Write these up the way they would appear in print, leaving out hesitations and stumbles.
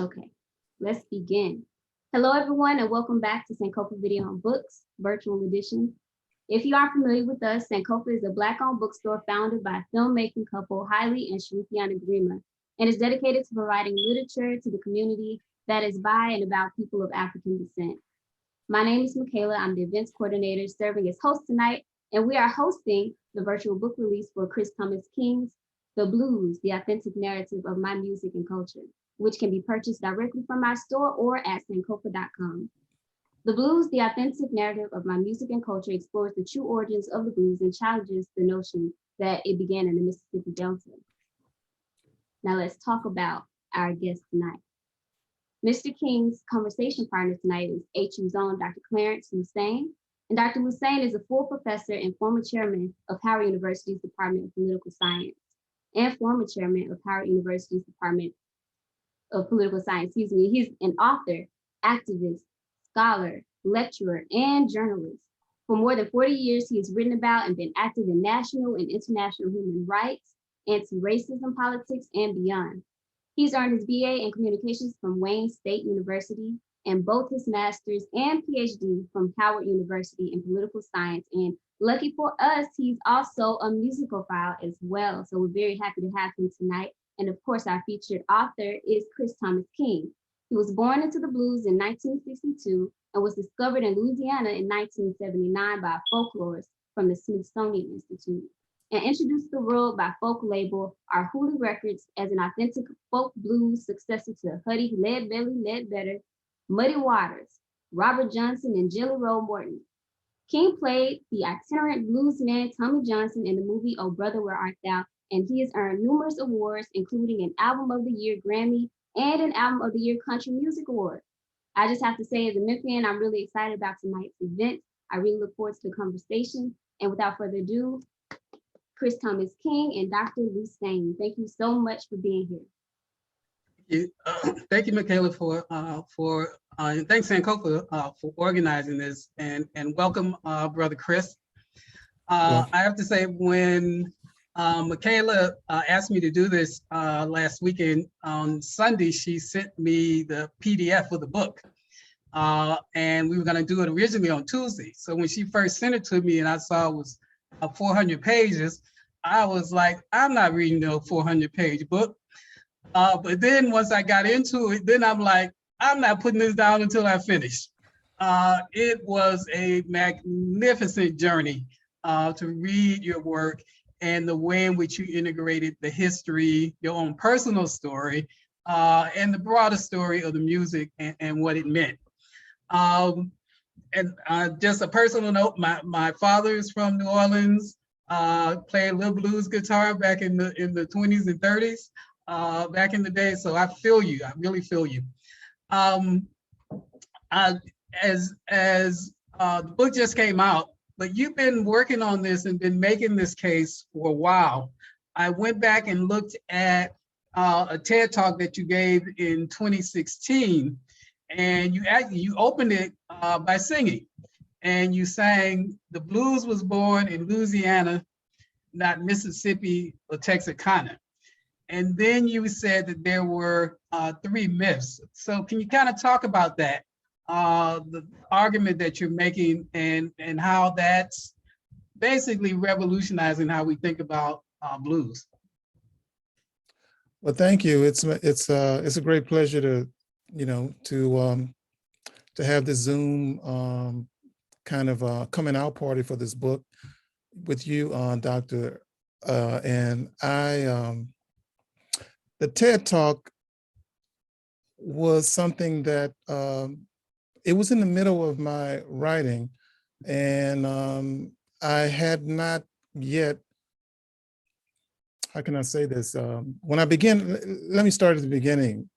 Okay, let's begin. Hello, everyone, and welcome back to Sankofa Video on Books, virtual edition. If you aren't familiar with us, Sankofa is a Black-owned bookstore founded by filmmaking couple Hailey and Sharifiana Grima, and is dedicated to providing literature to the community that is by and about people of African descent. My name is Michaela. I'm the events coordinator serving as host tonight, and we are hosting the virtual book release for Chris Thomas King's The Blues, the Authentic Narrative of My Music and Culture, which can be purchased directly from our store or at sankofa.com. The Blues, the Authentic Narrative of My Music and Culture explores the true origins of the blues and challenges the notion that it began in the Mississippi Delta. Now let's talk about our guest tonight. Mr. King's conversation partner tonight is HU's own Dr. Clarence Lusane. And Dr. Lusane is a full professor and former chairman of Howard University's Department of Political Science and former chairman of Howard University's Department of Political Science, He's an author, activist, scholar, lecturer, and journalist. For more than 40 years, he has written about and been active in national and international human rights, anti-racism politics, and beyond. He's earned his BA in communications from Wayne State University and both his master's and PhD from Howard University in political science. And lucky for us, he's also a musicophile as well. So we're very happy to have him tonight. And of course, our featured author is Chris Thomas King. He was born into the blues in 1962 and was discovered in Louisiana in 1979 by a folklorist from the Smithsonian Institute and introduced to the world by folk label Arhoolie Records as an authentic folk blues successor to Huddy Leadbelly Ledbetter, Muddy Waters, Robert Johnson, and Jelly Roll Morton. King played the itinerant bluesman Tommy Johnson in the movie Oh Brother, Where Art Thou? And he has earned numerous awards, including an Album of the Year Grammy and an Album of the Year Country Music Award. I just have to say, as a Memphian, I'm really excited about tonight's event. I really look forward to the conversation. And without further ado, Chris Thomas King and Dr. Lusane, thank you so much for being here. Thank you, Michaela, and thanks Sankofa for organizing this, and welcome, Brother Chris. I have to say, when Michaela asked me to do this last weekend on Sunday, she sent me the PDF of the book, and we were going to do it originally on Tuesday. So when she first sent it to me and I saw it was 400 pages, I was like, I'm not reading no 400-page book. But then once I got into it, then I'm like, I'm not putting this down until I finish. It was a magnificent journey to read your work and the way in which you integrated the history, your own personal story, and the broader story of the music and what it meant. Just a personal note, my father is from New Orleans, played a little blues guitar back in the 20s and 30s. Back in the day, so I feel you. I really feel you. As the book just came out, but you've been working on this and been making this case for a while. I went back and looked at a TED Talk that you gave in 2016, and you opened it by singing, and you sang, "The blues was born in Louisiana, not Mississippi or Texarkana." And then you said that there were 3 myths. So can you kind of talk about that, the argument that you're making, and how that's basically revolutionizing how we think about blues? Well, thank you. It's a great pleasure to have this Zoom kind of coming out party for this book with you, Doctor. And the TED Talk was something that it was in the middle of my writing, and I had not yet, how can I say this? When I began, let me start at the beginning,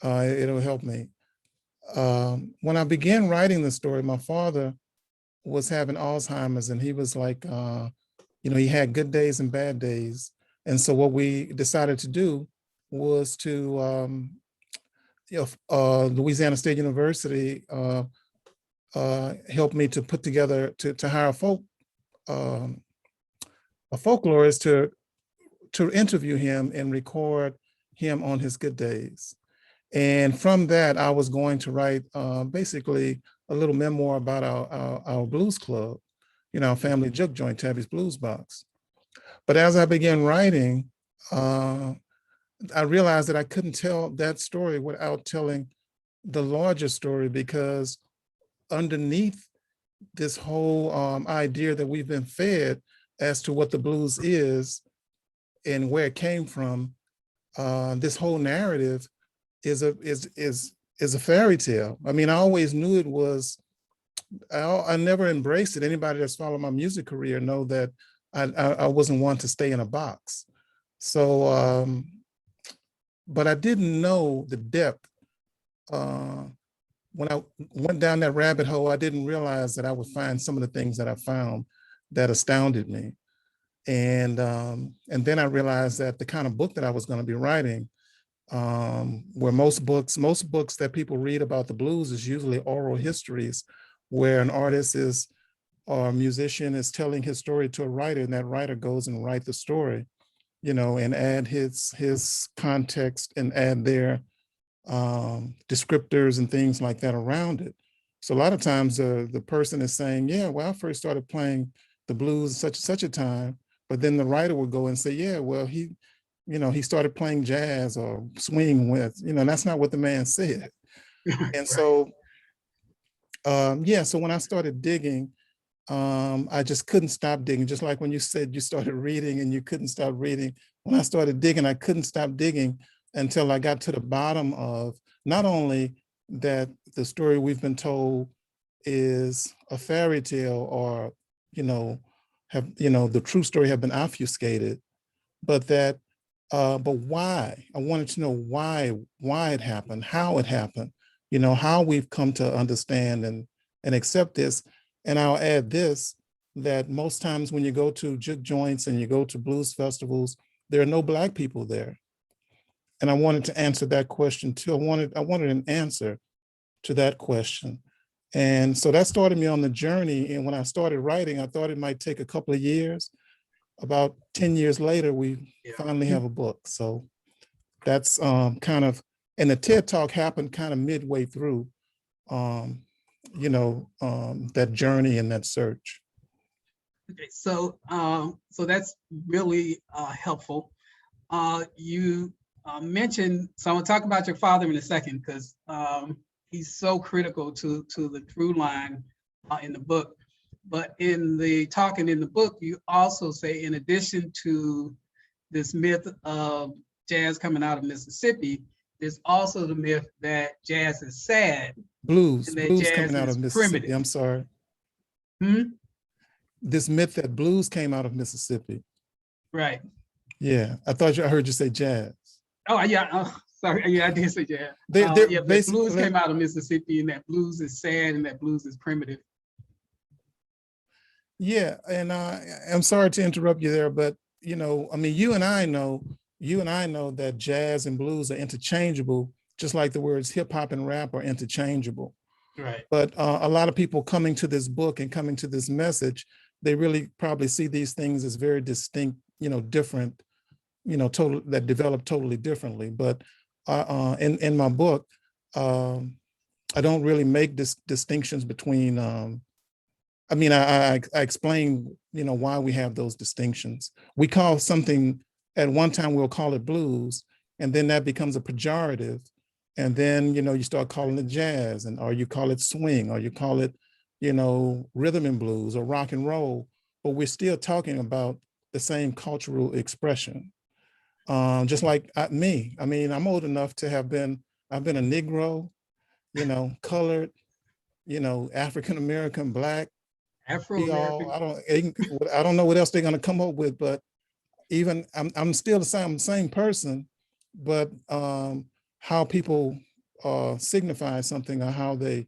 it'll help me. When I began writing the story, my father was having Alzheimer's, and he was like, he had good days and bad days. And so what we decided to do was to, Louisiana State University helped me to put together, to hire a folklorist to interview him and record him on his good days. And from that, I was going to write basically a little memoir about our blues club, our family juke joint, Tabby's Blues Box. But as I began writing, I realized that I couldn't tell that story without telling the larger story, because underneath this whole idea that we've been fed as to what the blues is and where it came from, this whole narrative is a fairy tale. I mean, I always knew it was. I never embraced it. Anybody that's followed my music career know that I wasn't one to stay in a box. So, but I didn't know the depth. When I went down that rabbit hole, I didn't realize that I would find some of the things that I found that astounded me. And then I realized that the kind of book that I was going to be writing, where most books that people read about the blues is usually oral histories, where an artist or a musician is telling his story to a writer, and that writer goes and write the story, and add his context and add their descriptors and things like that around it. So a lot of times the person is saying, yeah, well, I first started playing the blues such a time, but then the writer would go and say, yeah, well, he started playing jazz or swing with, that's not what the man said. And so, so when I started digging, I just couldn't stop digging. Just like when you said you started reading and you couldn't stop reading. When I started digging, I couldn't stop digging until I got to the bottom of not only that the story we've been told is a fairy tale, or, the true story have been obfuscated, but why? I wanted to know why it happened, how it happened, how we've come to understand and accept this. And I'll add this, that most times when you go to juke joints and you go to blues festivals, there are no Black people there. And I wanted to answer that question too. I wanted an answer to that question. And so that started me on the journey. And when I started writing, I thought it might take a couple of years. About 10 years later, we finally have a book. So that's kind of, and the TED Talk happened kind of midway through, that journey and that search. Okay, so that's really helpful. You mentioned, so I'm gonna talk about your father in a second, because he's so critical to the through line in the book. But in the talking in the book, you also say, in addition to this myth of jazz coming out of Mississippi, there's also the myth that jazz is sad. Blues coming out of Mississippi. Primitive. I'm sorry. This myth that blues came out of Mississippi. Right. Yeah, I heard you say jazz. Oh yeah, sorry. Yeah, I did say jazz. The blues came out of Mississippi, and that blues is sad, and that blues is primitive. Yeah, and I'm sorry to interrupt you there, but I mean, you and I know that jazz and blues are interchangeable, just like the words hip hop and rap are interchangeable. Right. But a lot of people coming to this book and coming to this message, they really probably see these things as very distinct, different, that develop totally differently. But in my book, I don't really make distinctions between. I explain, why we have those distinctions. We call something, at one time we'll call it blues, and then that becomes a pejorative. And then, you start calling it jazz, or you call it swing, or you call it, rhythm and blues or rock and roll, but we're still talking about the same cultural expression. Just like me. I mean, I'm old enough to I've been a Negro, colored, African-American, Black, Afro-American. I don't know what else they're going to come up with, but even I'm still the same person, but how people signify something, or how they,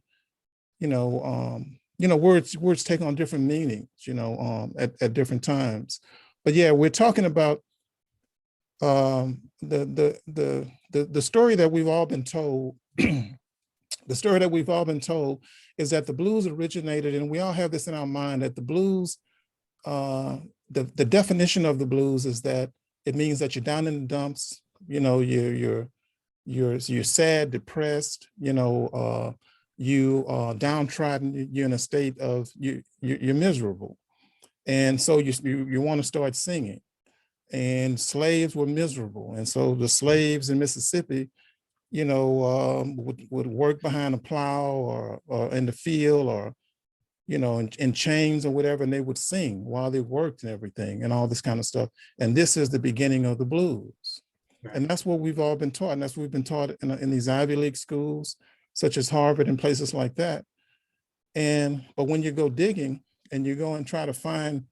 words take on different meanings, at different times. But yeah, we're talking about the story that we've all been told. The story that we've all been told is that the blues originated, and we all have this in our mind, that the blues, the definition of the blues is that it means that you're down in the dumps, you're you're sad, depressed, you are downtrodden, you're in a state of you're miserable. And so you want to start singing. And slaves were miserable. And so the slaves in Mississippi, would work behind a plow or in the field or, in chains or whatever, and they would sing while they worked and everything and all this kind of stuff. And this is the beginning of the blues. Right. And that's what we've all been taught. And that's what we've been taught in these Ivy League schools, such as Harvard and places like that. But when you go digging and you go and try to find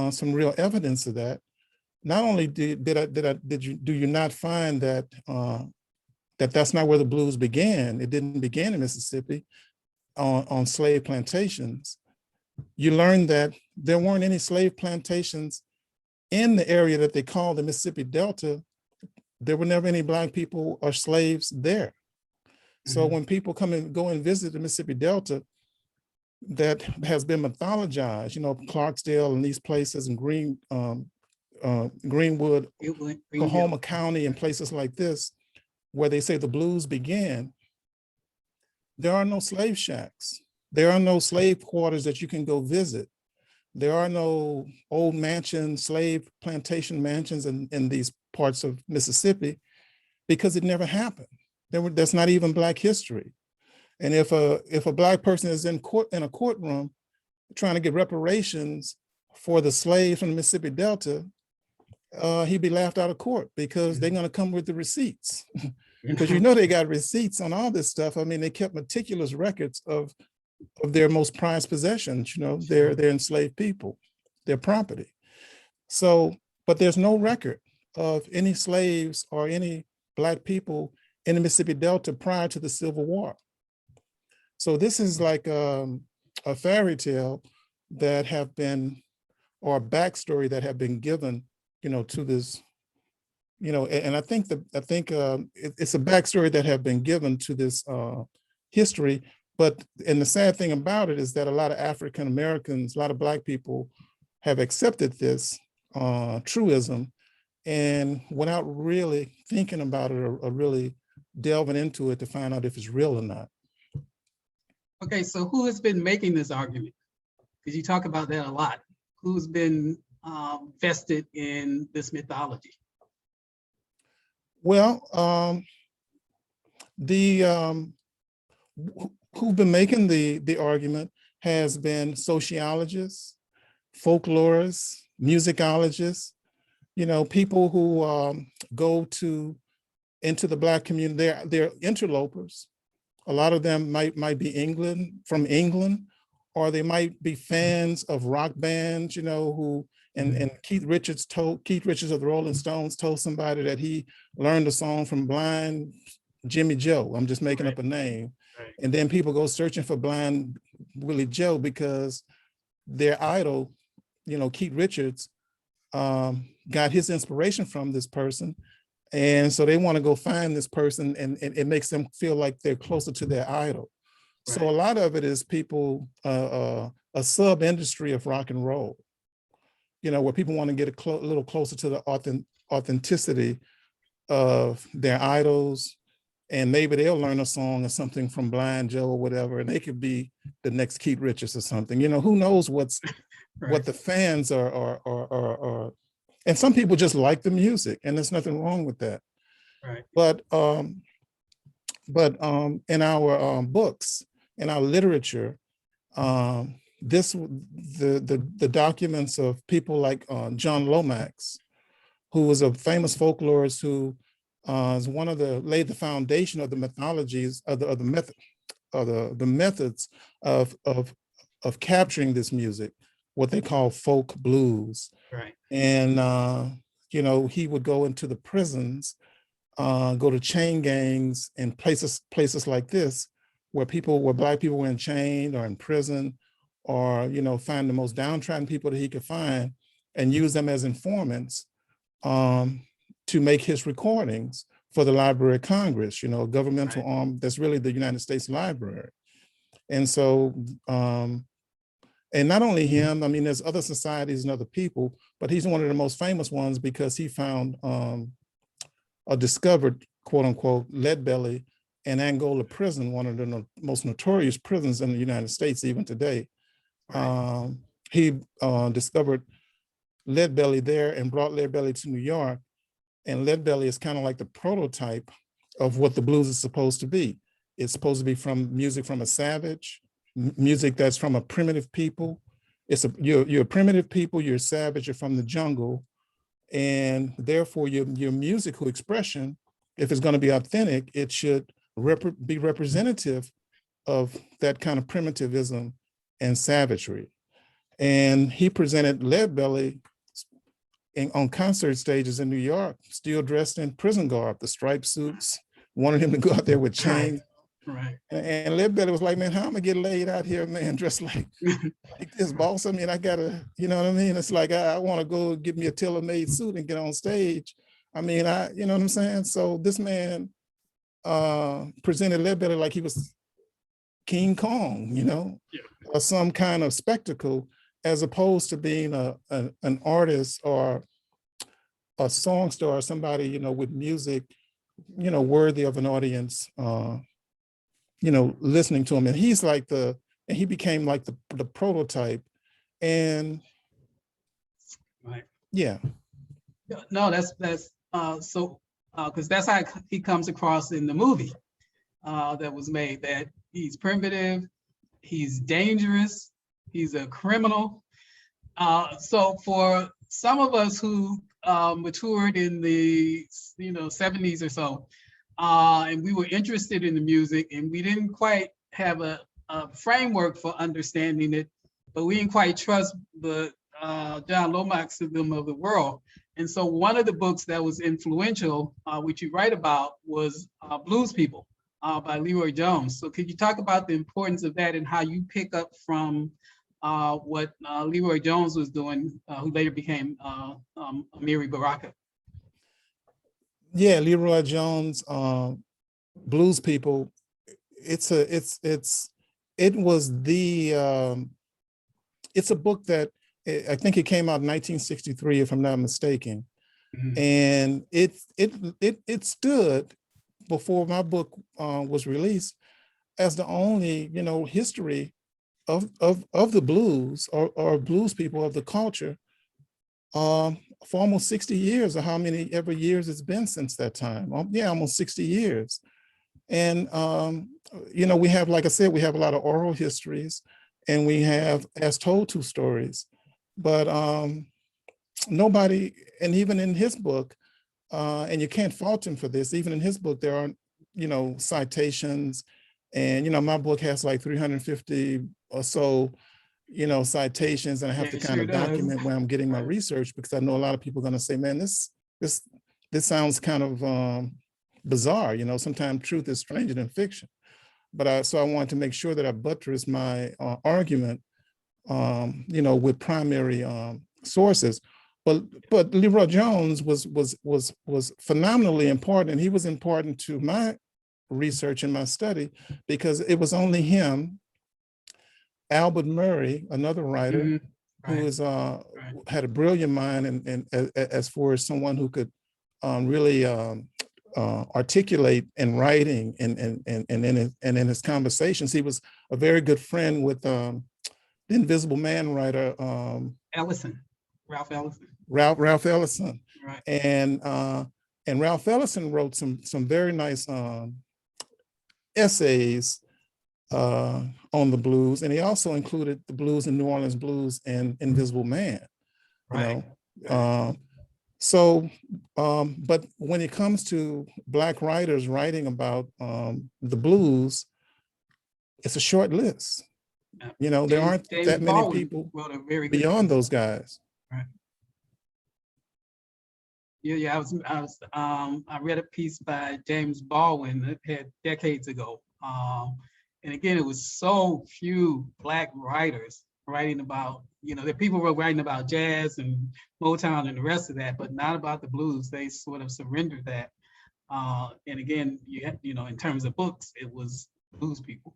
some real evidence of that, not only do you not find that that's not where the blues began. It didn't begin in Mississippi on slave plantations. You learn that there weren't any slave plantations in the area that they call the Mississippi Delta. There were never any Black people or slaves there. So when people come and go and visit the Mississippi Delta, that has been mythologized, Clarksdale and these places and Greenwood, Coahoma County and places like this, where they say the blues began, there are no slave shacks. There are no slave quarters that you can go visit. There are no old mansions, slave plantation mansions in these parts of Mississippi, because it never happened. That's not even Black history. And if a Black person is in a courtroom trying to get reparations for the slaves from the Mississippi Delta, he'd be laughed out of court because they're going to come with the receipts. Because they got receipts on all this stuff. I mean, they kept meticulous records of their most prized possessions, their enslaved people, their property. So, but there's no record of any slaves or any Black people in the Mississippi Delta prior to the Civil War. So this is like a fairy tale that have been, or a backstory that have been given, to this, and I think it's a backstory that have been given to this history. And the sad thing about it is that a lot of African Americans, a lot of Black people have accepted this truism, and without really thinking about it or really delving into it to find out if it's real or not. Okay, so who has been making this argument? Because you talk about that a lot. Who's been vested in this mythology? Well, who've been making the argument has been sociologists, folklorists, musicologists, people who go into the Black community. They're interlopers. A lot of them might be from England, or they might be fans of rock bands, who, and Keith Richards of the Rolling Stones told somebody that he learned a song from Blind Jimmy Joe. I'm just making up a name. Right. And then people go searching for Blind Willie Joe because their idol, Keith Richards, got his inspiration from this person. And so they want to go find this person, and it makes them feel like they're closer to their idol. Right. So a lot of it is people, a sub-industry of rock and roll, where people want to get a little closer to the authenticity of their idols. And maybe they'll learn a song or something from Blind Joe or whatever, and they could be the next Keith Richards or something. Who knows what the fans are. And some people just like the music, and there's nothing wrong with that. Right. But in our books, in our literature, the documents of people like John Lomax, who was a famous folklorist who is laid the foundation of the mythologies of the methods of capturing this music, what they call folk blues. Right. And he would go into the prisons, go to chain gangs and places like this, where Black people were enchained or in prison, or find the most downtrodden people that he could find and use them as informants to make his recordings for the Library of Congress, a governmental arm that's really the United States Library. And so, and not only him, I mean, there's other societies and other people, but he's one of the most famous ones because he found or discovered quote unquote, lead belly in Anglo prison, one of the most notorious prisons in the United States, even today. Right. He discovered lead belly there and brought lead belly to New York. And lead belly is kind of like the prototype of what the blues is supposed to be. It's supposed to be from music from a savage, music that's from a primitive people. You're a primitive people, you're a savage, you're from the jungle. And therefore your musical expression, if it's going to be authentic, it should be representative of that kind of primitivism and savagery. And he presented lead belly on concert stages in New York, still dressed in prison garb, the striped suits, wanted him to go out there with chains. Right. And lead belly was like, man, how am I gonna get laid out here, man, dressed like this, boss? I mean, I gotta, you know what I mean? It's like, I want to go get me a tailor-made suit and get on stage. I mean, you know what I'm saying? So this man presented lead belly like he was King Kong, you know, or some kind of spectacle, as opposed to being an artist or a songster or somebody, you know, with music, you know, worthy of an audience, you know, listening to him. And he's like and he became like the prototype. And right. Yeah. No, that's so because that's how he comes across in the movie that was made, that he's primitive, he's dangerous, he's a criminal. So for some of us who matured in the 70s or so, and we were interested in the music, and we didn't quite have a framework for understanding it, but we didn't quite trust the John Lomaxism of the world. And so one of the books that was influential, which you write about, was Blues People by Leroy Jones. So could you talk about the importance of that and how you pick up from what Leroy Jones was doing, who later became Amiri Baraka? Yeah, Leroy Jones, Blues People. It's a book that I think it came out in 1963, if I'm not mistaken. Mm-hmm. And it stood before my book was released as the only, you know, history of the blues or blues people, of the culture, for almost 60 years, or how many ever years it's been since that time. Yeah, almost 60 years. And, you know, we have, like I said, we have a lot of oral histories, and we have as told to stories, but nobody, and even in his book, and you can't fault him for this, even in his book, there aren't, you know, citations. And, you know, my book has like 350 or so, you know, citations, and I have to kind of document where I'm getting my research, because I know a lot of people are going to say, man, this sounds kind of bizarre. You know, sometimes truth is stranger than fiction. But so I wanted to make sure that I buttress my argument, you know, with primary sources. But Leroy Jones was phenomenally important, and he was important to my research and my study, because it was only him, Albert Murray, another writer, mm-hmm. who is had a brilliant mind, and as far as someone who could really articulate in writing and in his conversations. He was a very good friend with the Invisible Man writer, Ralph Ellison. Ralph Ellison. Right. And Ralph Ellison wrote some very nice essays on the blues, and he also included the blues in New Orleans Blues and Invisible Man. Right. You know, but when it comes to Black writers writing about the blues, it's a short list. You know, there aren't that many people beyond those guys. Right. Yeah. I read a piece by James Baldwin that had decades ago. And again, it was so few Black writers writing about, you know, the people were writing about jazz and Motown and the rest of that, but not about the blues. They sort of surrendered that. And again, you know, in terms of books, it was Blues People.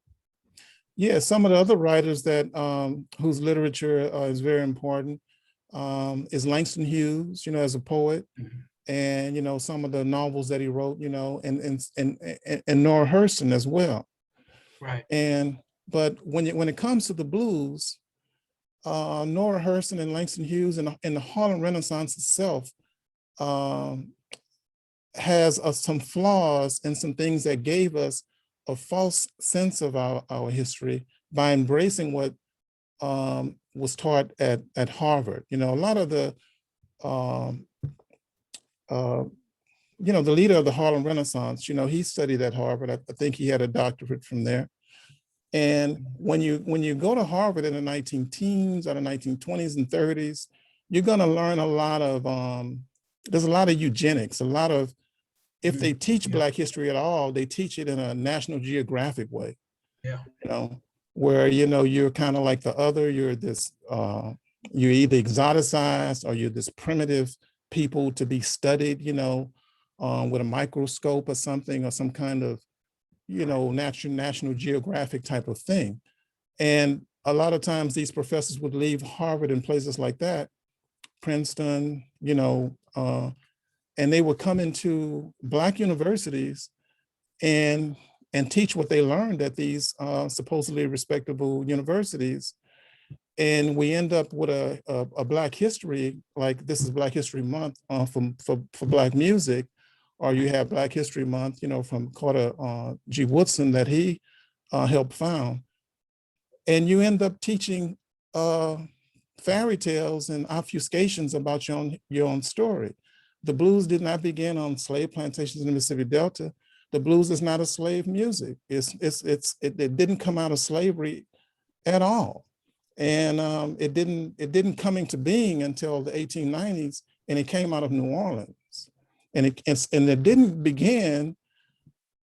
Yeah, some of the other writers that whose literature is very important is Langston Hughes, you know, as a poet. and, some of the novels that he wrote, and Nora Hurston as well. Right. But when it comes to the blues, Nora Hurston and Langston Hughes and the Harlem Renaissance itself has some flaws and some things that gave us a false sense of our history by embracing what was taught at Harvard. A lot of the, the leader of the Harlem Renaissance, he studied at Harvard. I think he had a doctorate from there. And when you go to Harvard in the 19-teens or the 1920s and 30s, you're going to learn a lot of, there's a lot of eugenics, a lot of, if they teach Black history at all, they teach it in a National Geographic way. Yeah. Where, you're kind of like the other, you're this, you're either exoticized or you're this primitive people to be studied, with a microscope or something, or some kind of, National Geographic type of thing. And a lot of times these professors would leave Harvard and places like that, Princeton, and they would come into Black universities and teach what they learned at these supposedly respectable universities. And we end up with a Black history, like this is Black History Month for Black music, or you have Black History Month, from Carter G. Woodson that he helped found. And you end up teaching fairy tales and obfuscations about your own story. The blues did not begin on slave plantations in the Mississippi Delta. The blues is not a slave music. It didn't come out of slavery at all. And it didn't come into being until the 1890s, and it came out of New Orleans. And it didn't begin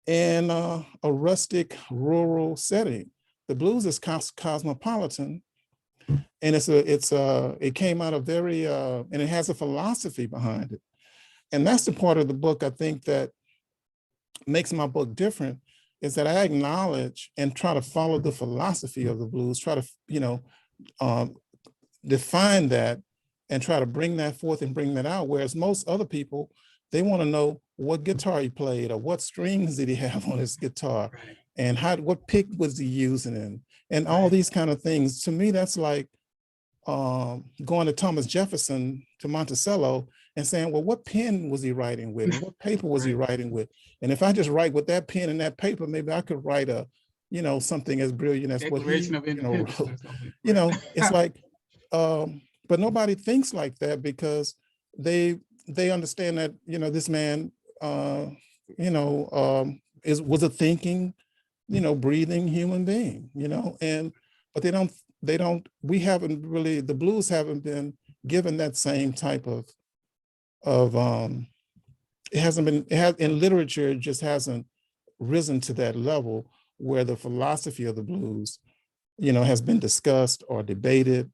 in a rustic rural setting. The blues is cosmopolitan, and it came out of very and it has a philosophy behind it. And that's the part of the book I think that makes my book different, is that I acknowledge and try to follow the philosophy of the blues, try to define that and try to bring that forth and bring that out. Whereas most other people, they want to know what guitar he played or what strings did he have on his guitar, Right. and what pick was he using, and all these kind of things. To me, that's like going to Thomas Jefferson, to Monticello, and saying, well, what pen was he writing with? And what paper was he writing with? And if I just write with that pen and that paper, maybe I could write something as brilliant as what he, wrote. It's like, but nobody thinks like that, because they understand that, this man, was a thinking, breathing human being, but we haven't really, the blues haven't been given that same type of it hasn't been, in literature, it just hasn't risen to that level where the philosophy of the blues, has been discussed or debated.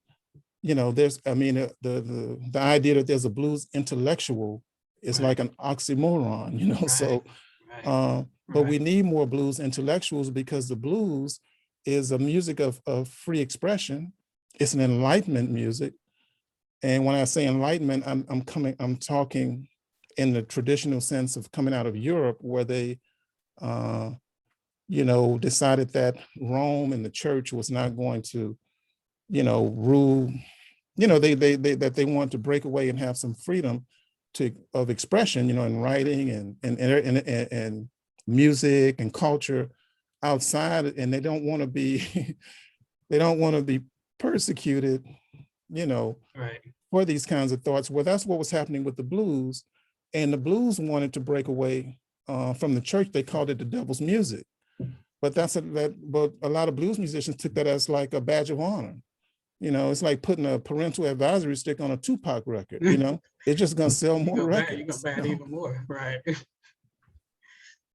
There's, the idea that there's a blues intellectual is like an oxymoron, so, but we need more blues intellectuals, because the blues is a music of free expression. It's an Enlightenment music. And when I say Enlightenment, I'm talking in the traditional sense of coming out of Europe, where they, decided that Rome and the church was not going to, rule, that they want to break away and have some freedom of expression, in writing and music and culture outside, and they don't want to be, they don't want to be persecuted, for these kinds of thoughts. Well, that's what was happening with the blues, and the blues wanted to break away from the church. They called it the devil's music, but but a lot of blues musicians took that as like a badge of honor. It's like putting a parental advisory stick on a Tupac record. It's just gonna sell more records. You're gonna bad even more, right?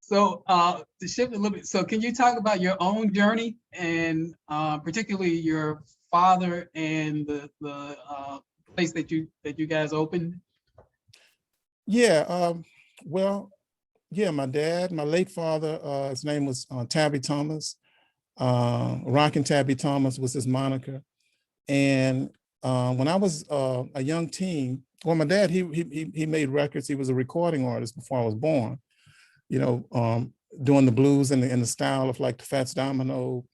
So to shift a little bit, so can you talk about your own journey, and particularly your father and the place that you guys opened? Yeah, well, yeah, my dad, my late father, his name was Tabby Thomas. Rockin' Tabby Thomas was his moniker. And when I was a young teen, well, my dad, he made records. He was a recording artist before I was born, doing the blues in the style of like the Fats Domino,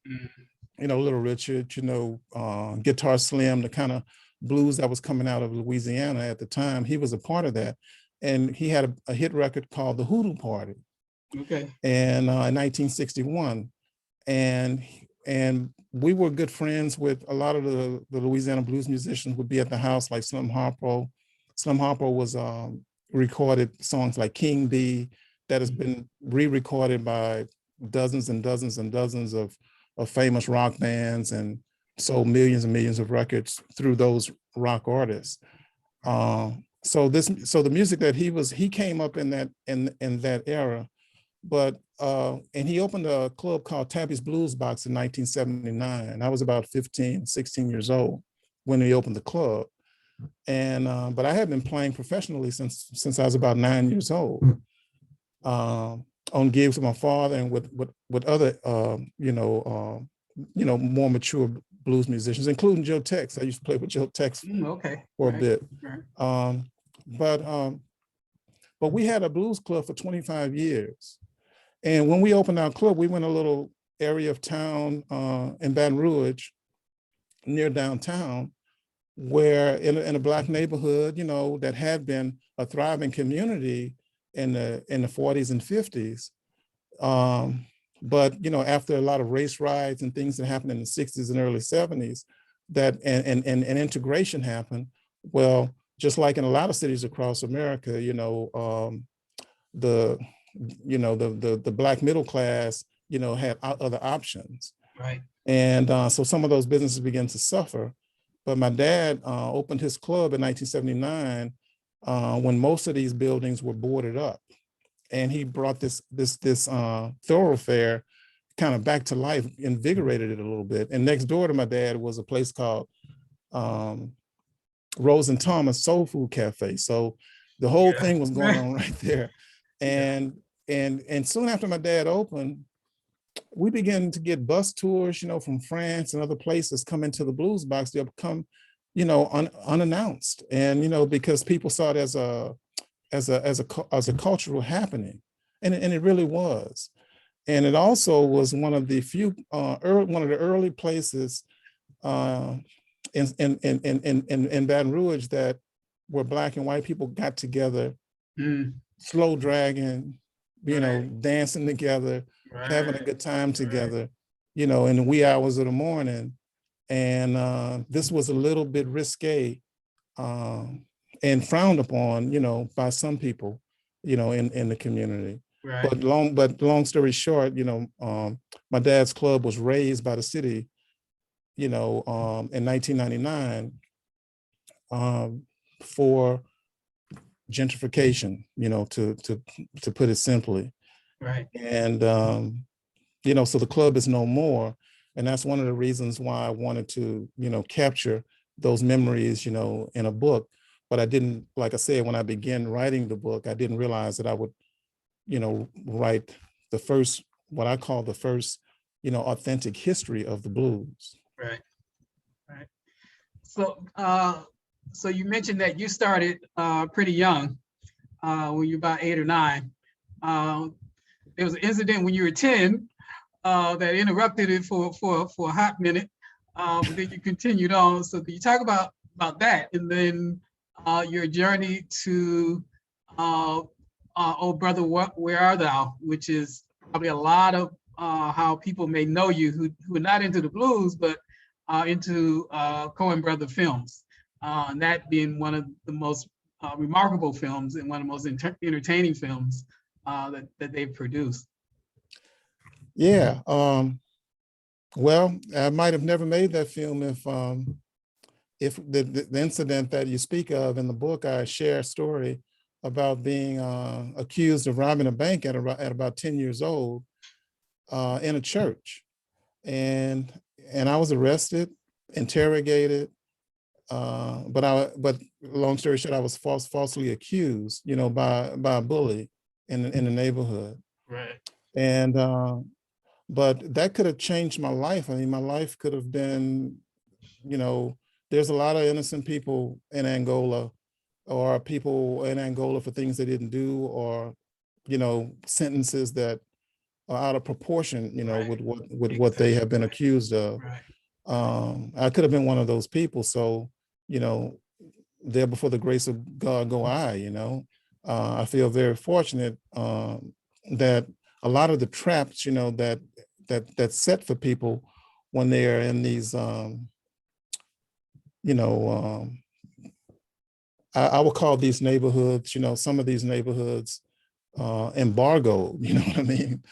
Little Richard, Guitar Slim, the kind of blues that was coming out of Louisiana at the time. He was a part of that. And he had a hit record called The Hoodoo Party. Okay. And in 1961. And we were good friends with a lot of the Louisiana blues musicians. Would be at the house, like Slim Harpo. Slim Harpo was recorded songs like King Bee that has been re-recorded by dozens and dozens and dozens of famous rock bands, and sold millions and millions of records through those rock artists. So the music that he came up in that era, but and he opened a club called Tabby's Blues Box in 1979. I was about 15, 16 years old when he opened the club. And but I had been playing professionally since I was about 9 years old, on gigs with my father and with other more mature blues musicians, including Joe Tex. I used to play with Joe Tex for a bit. But we had a blues club for 25 years. And when we opened our club, we went a little area of town in Baton Rouge, near downtown, where in a Black neighborhood, that had been a thriving community in the 40s and 50s. But after a lot of race riots and things that happened in the 60s and early 70s, that and integration happened. Well, just like in a lot of cities across America, the Black middle class, had other options. Right. And so some of those businesses began to suffer. But my dad opened his club in 1979 when most of these buildings were boarded up. And he brought this thoroughfare kind of back to life, invigorated it a little bit. And next door to my dad was a place called Rose and Thomas Soul Food Cafe. So the whole thing was going on right there. And soon after my dad opened, we began to get bus tours, from France and other places come into the Blues Box. They'll come, unannounced, and because people saw it as a cultural happening, and it really was. And it also was one of the early places in Baton Rouge that where Black and white people got together, slow dragging, dancing together, having a good time together, in the wee hours of the morning. And this was a little bit risque and frowned upon, by some people, in the community. Right. But long story short, my dad's club was raised by the city, in 1999 for gentrification, to put it simply. Right. And so the club is no more. And that's one of the reasons why I wanted to, capture those memories, in a book. But I didn't, like I said, when I began writing the book, I didn't realize that I would, write the first, what I call the first, authentic history of the blues. Right. Right. So you mentioned that you started pretty young, when you were about 8 or 9. There was an incident when you were 10 that interrupted it for a hot minute, but then you continued on. So can you talk about that, and then your journey to Oh Brother, Where Art Thou, which is probably a lot of how people may know you who are not into the blues, but into Coen Brother films, and that being one of the most remarkable films and one of the most entertaining films that they've produced. Yeah, well, I might have never made that film if the incident that you speak of in the book, I share a story about being accused of robbing a bank at about 10 years old in a church, and I was arrested, interrogated, but long story short, I was falsely accused, by a bully in the neighborhood. Right. And but that could have changed my life. I mean, my life could have been, there's a lot of innocent people in Angola or people in Angola for things they didn't do, or, sentences that are out of proportion, Right. with what they have been accused of. Right. I could have been one of those people. So, you know, there before the grace of God go I. I feel very fortunate that a lot of the traps, that's set for people when they are in these, you know, I would call these neighborhoods, some of these neighborhoods embargoed, you know what I mean?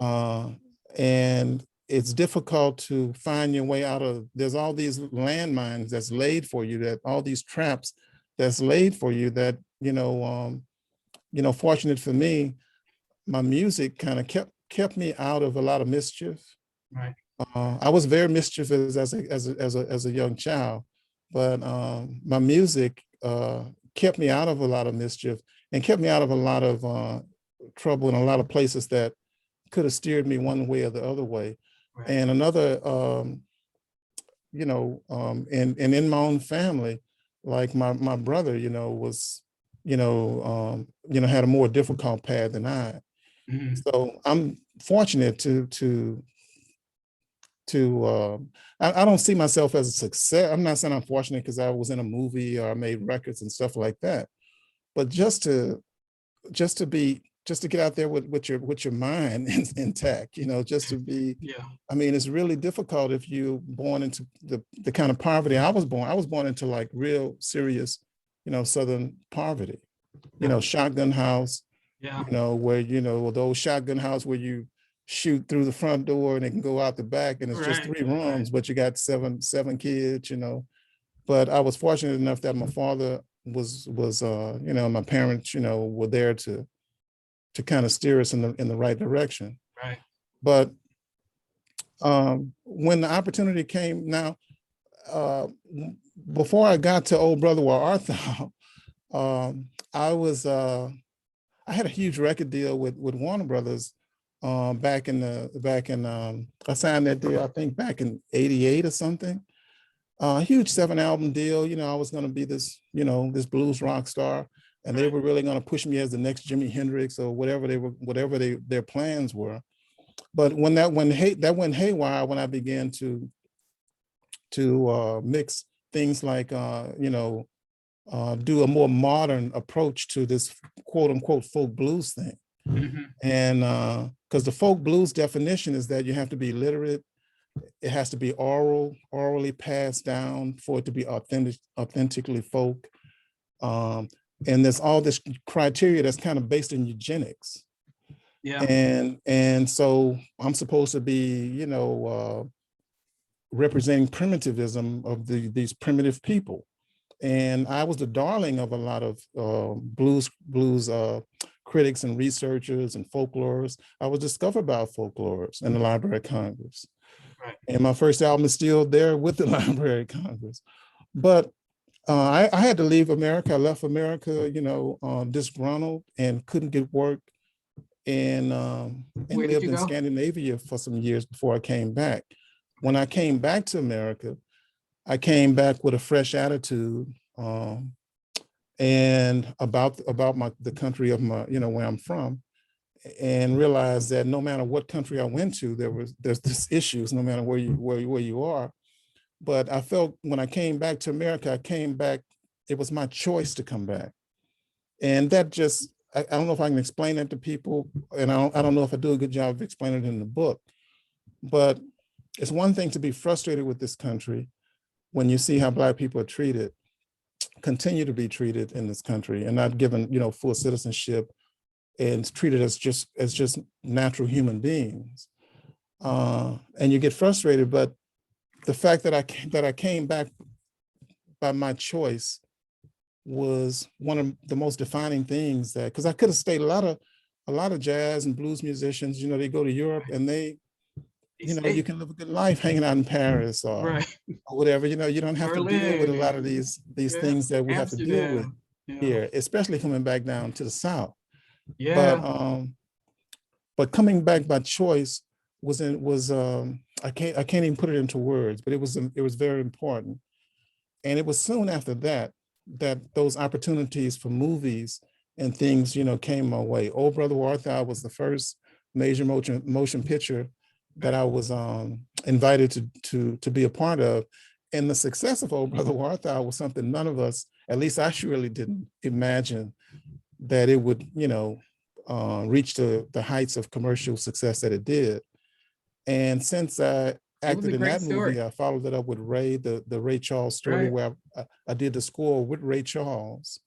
Right. And it's difficult to find your way out of, there's all these landmines that's laid for you, that all these traps that's laid for you that, fortunate for me, my music kind of kept me out of a lot of mischief. Right. I was very mischievous as a young child, but my music kept me out of a lot of mischief and kept me out of a lot of trouble in a lot of places that could have steered me one way or the other way. Right. And another, and in my own family, like my brother, was, had a more difficult path than I. Mm-hmm. So I'm fortunate I don't see myself as a success. I'm not saying I'm fortunate because I was in a movie or I made records and stuff like that, but just to get out there with your mind intact, just to be, Yeah. I mean, it's really difficult if you're born into the kind of poverty I was born. I was born into like real serious, Southern poverty, Yeah. shotgun house, Yeah. where, those shotgun house where you shoot through the front door and it can go out the back and it's just Right. 3 rooms, Right. but you got seven kids, But I was fortunate enough that my father was my parents, were there to kind of steer us in the right direction. Right. But when the opportunity came now, before I got to Old Brother War Arthur, I had a huge record deal with Warner Brothers I signed that deal, I think back in '88 or something. A huge 7-album deal. I was going to be this, this blues rock star, and they were really going to push me as the next Jimi Hendrix or whatever their plans were. But when that went haywire, when I began to mix things like do a more modern approach to this quote unquote folk blues thing. Mm-hmm. And because the folk blues definition is that you have to be literate, it has to be orally passed down for it to be authentically folk. And there's all this criteria that's kind of based in eugenics. Yeah. And so I'm supposed to be, representing primitivism of these primitive people. And I was the darling of a lot of blues critics and researchers and folklorists. I was discovered by folklorists in the Library of Congress. Right. And my first album is still there with the Library of Congress. But I had to leave America. I left America, disgruntled and couldn't get work, and lived in Scandinavia for some years before I came back. When I came back to America, I came back with a fresh attitude and about the country of my, where I'm from, and realized that no matter what country I went to, there's this issues no matter where you are. But I felt when I came back to America, it was my choice to come back. And that just, I don't know if I can explain that to people, and I don't know if I do a good job of explaining it in the book, but it's one thing to be frustrated with this country when you see how Black people are treated, continue to be treated in this country, and not given, full citizenship and treated as just natural human beings. And you get frustrated, but the fact that I came back by my choice was one of the most defining things, that because I could have stayed. A lot of jazz and blues musicians, they go to Europe and they you can live a good life hanging out in Paris or whatever. You don't have Berlin, to deal with a lot of these things that we have to deal with here, especially coming back down to the South. Yeah. But coming back by choice I can't even put it into words, but it was very important. And it was soon after that those opportunities for movies and things, came my way. Old Brother Warthog was the first major motion picture that I was invited to be a part of. And the success of Old Brother Warthog was something none of us, at least I surely didn't imagine that it would, reach the heights of commercial success that it did. And since I acted in that movie, I followed it up with Ray, the Ray Charles story, where I did the score with Ray Charles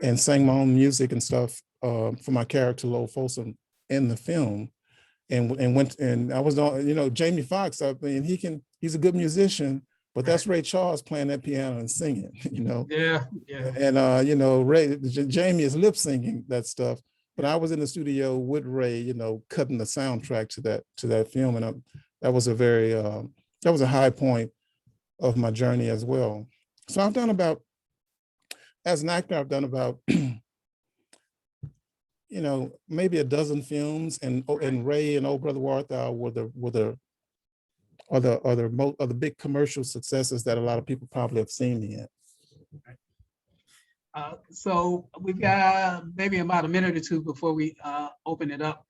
and sang my own music and stuff for my character Lowell Folsom in the film. And I was on, Jamie Foxx, I mean, he's a good musician, but that's Ray Charles playing that piano and singing, Yeah. And Ray, Jamie is lip singing that stuff. But I was in the studio with Ray, cutting the soundtrack to that film, and that was a high point of my journey as well. So I've done about, as an actor, I've done about, maybe a dozen films, and Ray and Old Brother Warthog are the big commercial successes that a lot of people probably have seen me in. So we've got maybe about a minute or two before we open it up.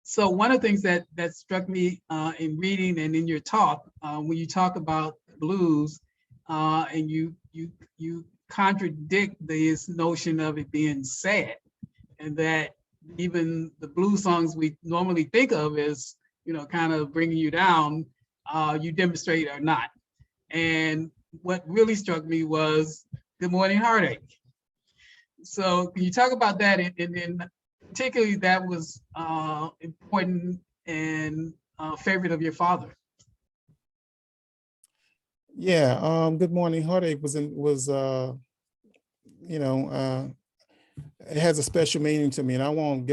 So one of the things that struck me in reading and in your talk, when you talk about blues, and you contradict this notion of it being sad, and that even the blues songs we normally think of as kind of bringing you down, you demonstrate are not. And what really struck me was Good Morning Heartache. So can you talk about that? And then particularly that was important and favorite of your father. Yeah, Good Morning Heartache it has a special meaning to me, and I won't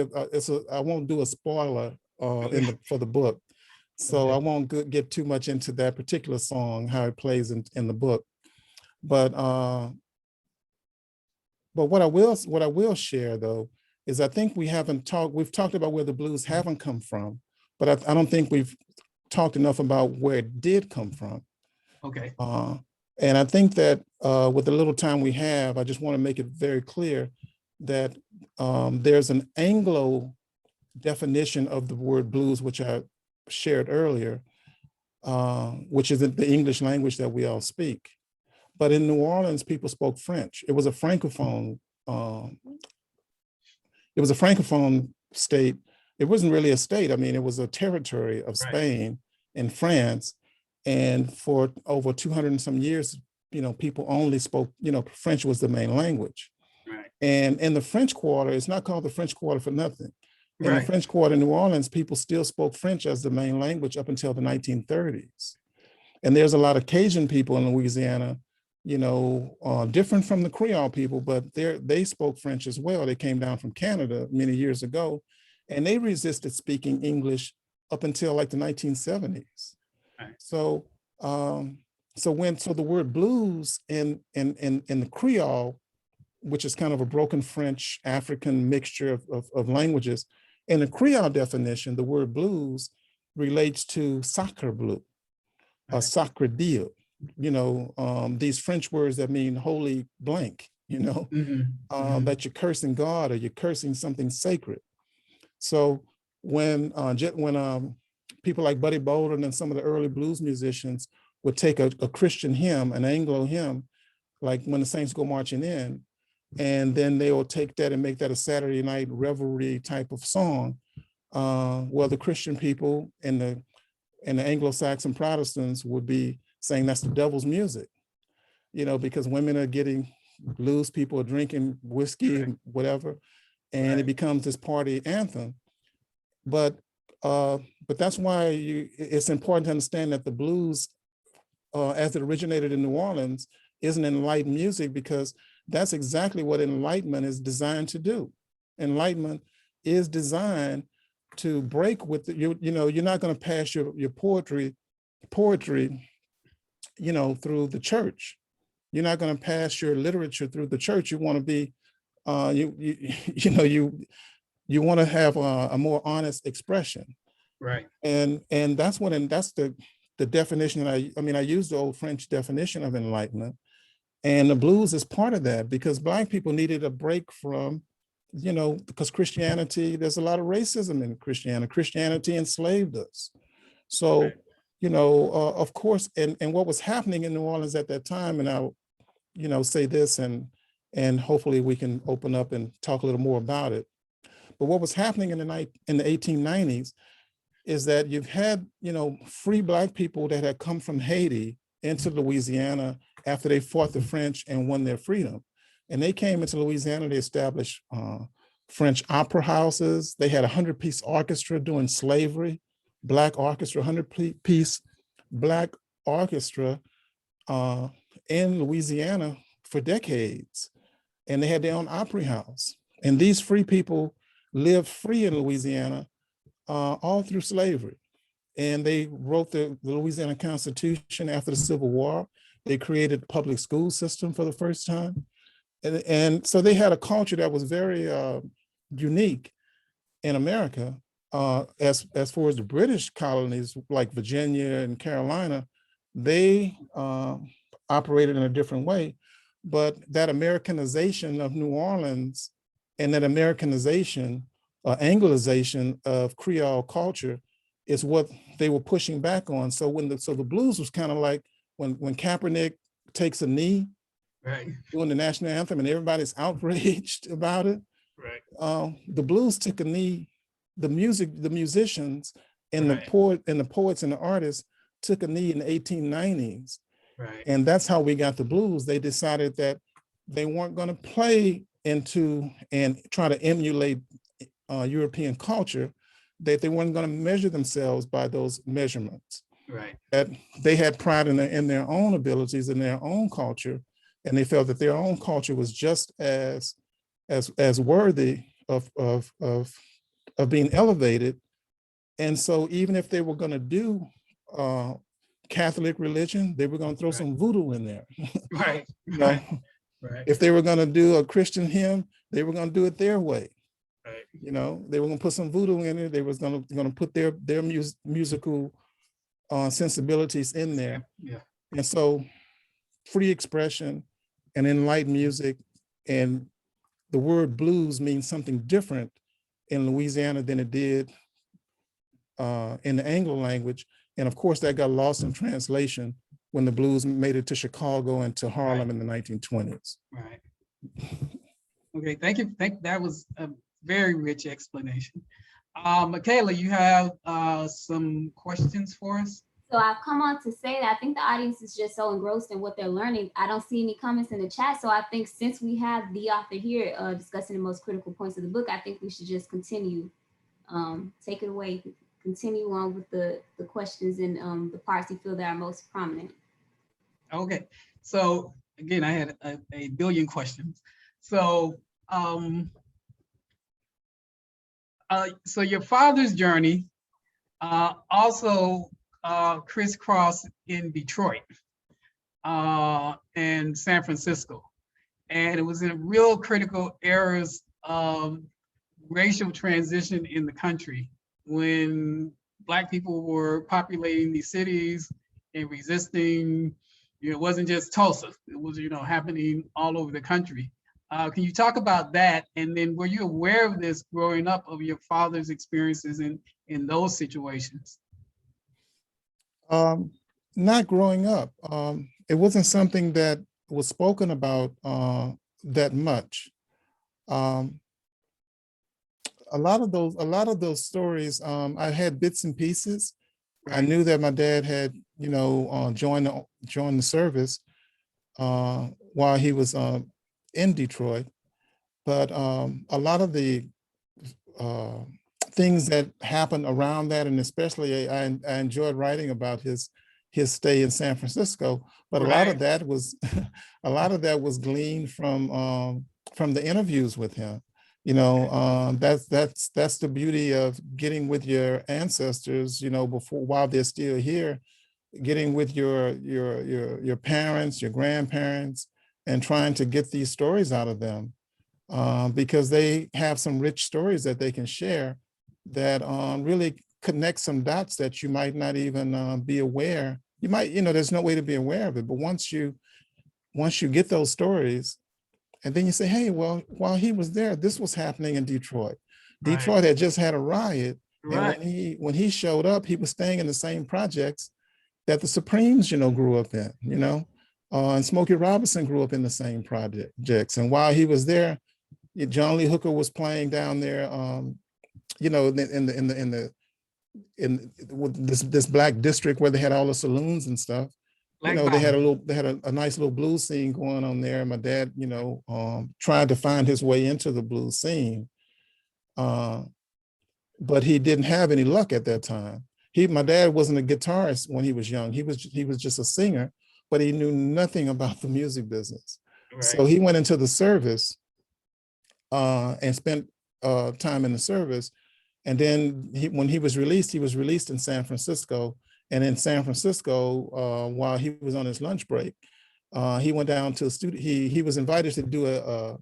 do a spoiler for the book. So I won't get too much into that particular song, how it plays in the book. But what I will share though is I think we've talked about where the blues haven't come from, but I don't think we've talked enough about where it did come from. Okay. And I think that with the little time we have, I just want to make it very clear that there's an Anglo definition of the word blues, which I shared earlier, which is the English language that we all speak. But in New Orleans, people spoke French. It was a francophone. It was a francophone state. It wasn't really a state. I mean, it was a territory of Spain and France. And for over 200 and some years, people only spoke, French was the main language. Right. And in the French Quarter, it's not called the French Quarter for nothing. In the French Quarter in New Orleans, people still spoke French as the main language up until the 1930s. And there's a lot of Cajun people in Louisiana, different from the Creole people, but they spoke French as well. They came down from Canada many years ago, and they resisted speaking English up until like the 1970s. Right. So the word blues in the Creole, which is kind of a broken French African mixture of languages, in the Creole definition, the word blues relates to sacre bleu, sacre Dieu, these French words that mean holy blank, that you're cursing God or you're cursing something sacred. So when people like Buddy Baldwin and some of the early blues musicians would take a Christian hymn, an Anglo hymn, like When the Saints Go Marching In, and then they will take that and make that a Saturday night revelry type of song. Well, the Christian people and the Anglo-Saxon Protestants would be saying that's the devil's music, because women are getting loose, people are drinking whiskey and whatever, and it becomes this party anthem. But that's why it's important to understand that the blues, as it originated in New Orleans, isn't enlightened music, because that's exactly what enlightenment is designed to do. Enlightenment is designed to break with you're not going to pass your poetry, through the church. You're not going to pass your literature through the church. You want to be, you want to have a more honest expression. Right. And that's the definition. I use the old French definition of enlightenment. And the blues is part of that because Black people needed a break from, because Christianity, there's a lot of racism in Christianity. Christianity enslaved us. So, of course, and what was happening in New Orleans at that time, and I'll, say this and hopefully we can open up and talk a little more about it. But what was happening in the 1890s is that you've had, free Black people that had come from Haiti into Louisiana after they fought the French and won their freedom. And they came into Louisiana, they established French opera houses. They had a 100-piece orchestra during slavery, Black orchestra, 100-piece Black orchestra in Louisiana for decades. And they had their own opera house. And these free people lived free in Louisiana all through slavery. And they wrote the Louisiana Constitution after the Civil War. They created a public school system for the first time. And so they had a culture that was very unique in America. As far as the British colonies, like Virginia and Carolina, they operated in a different way. But that Americanization of New Orleans and that Americanization, Anglicization of Creole culture is what they were pushing back on. So the blues was kind of like when Kaepernick takes a knee doing the national anthem and everybody's outraged about it. Right. The blues took a knee. The musicians and the poets and the artists took a knee in the 1890s. Right. And that's how we got the blues. They decided that they weren't going to play into and try to emulate European culture, that they weren't going to measure themselves by those measurements. Right. That they had pride in their own abilities, in their own culture, and they felt that their own culture was just as worthy of being elevated. And so even if they were going to do Catholic religion, they were going to throw some voodoo in there. Right. Right. If they were going to do a Christian hymn, they were going to do it their way. Right. They were going to put some voodoo in it. They was going to put their musical sensibilities in there. Yeah. And so free expression and enlightened music, and the word blues means something different in Louisiana than it did in the Anglo language. And of course that got lost in translation when the blues made it to Chicago and to Harlem in the 1920s. Right. Okay, thank you. That was a very rich explanation. Michaela, you have some questions for us? So I've come on to say that I think the audience is just so engrossed in what they're learning. I don't see any comments in the chat. So I think since we have the author here discussing the most critical points of the book, I think we should just continue. Take it away, continue on with the questions and the parts you feel that are most prominent. Okay, so again, I had a billion questions. So, so your father's journey also crisscrossed in Detroit and San Francisco. And it was in real critical eras of racial transition in the country when Black people were populating these cities and resisting. It wasn't just Tulsa, it was, happening all over the country. Can you talk about that? And then were you aware of this growing up, of your father's experiences in those situations? Not growing up. It wasn't something that was spoken about that much. A lot of those stories, I had bits and pieces. Right. I knew that my dad had, joined the service while he was in Detroit, but a lot of the things that happened around that, and especially I enjoyed writing about his stay in San Francisco. But right. a lot of that was gleaned from the interviews with him. That's the beauty of getting with your ancestors, while they're still here, getting with your parents, your grandparents, and trying to get these stories out of them, because they have some rich stories that they can share that really connect some dots that you might not even be aware. You might, there's no way to be aware of it, but once you once you get those stories, and then you say, hey, well, while he was there, this was happening in Detroit. Right. Detroit had just had a riot. Right. And when he showed up, he was staying in the same projects that the Supremes, grew up in, and Smokey Robinson grew up in the same projects. And while he was there, John Lee Hooker was playing down there, in this black district where they had all the saloons and stuff. They had a nice little blues scene going on there. And my dad, tried to find his way into the blues scene. But he didn't have any luck at that time. My dad wasn't a guitarist when he was young. He was just a singer, but he knew nothing about the music business. Right. So he went into the service and spent time in the service. And then when he was released in San Francisco. And in San Francisco, while he was on his lunch break, he went down to a studio. He was invited to do a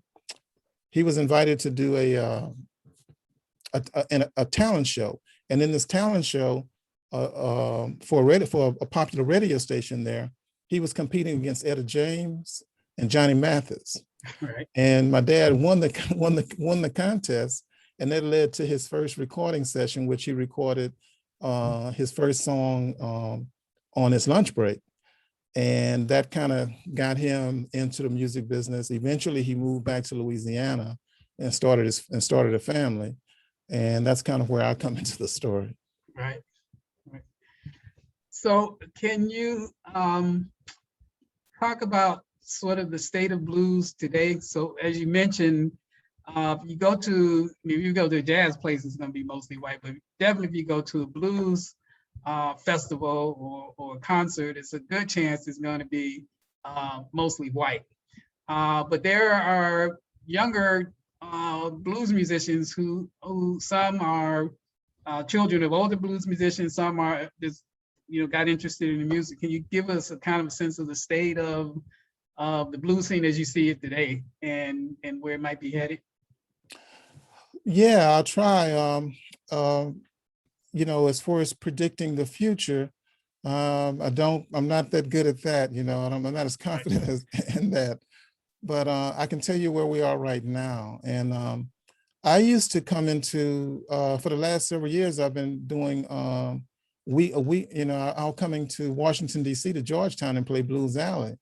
talent show. And in this talent show, for a popular radio station there, he was competing against Etta James and Johnny Mathis. Right. And my dad won the contest, and that led to his first recording session, which he recorded his first song on his lunch break. And that kind of got him into the music business. Eventually he moved back to Louisiana and started a family. And that's kind of where I come into the story. Right. So can you talk about sort of the state of blues today? So as you mentioned, if you go to a jazz place, it's going to be mostly white, but definitely if you go to a blues festival or concert, it's a good chance it's going to be mostly white. But there are younger blues musicians who some are children of older blues musicians, some are just got interested in the music. Can you give us a kind of a sense of the state of the blues scene as you see it today and where it might be headed? Yeah, I'll try. As far as predicting the future, I'm not that good at that, and I'm not as confident in that. But I can tell you where we are right now. And I used to come into, for the last several years, I've been doing I'll coming to Washington, D.C. to Georgetown and play Blues Alley,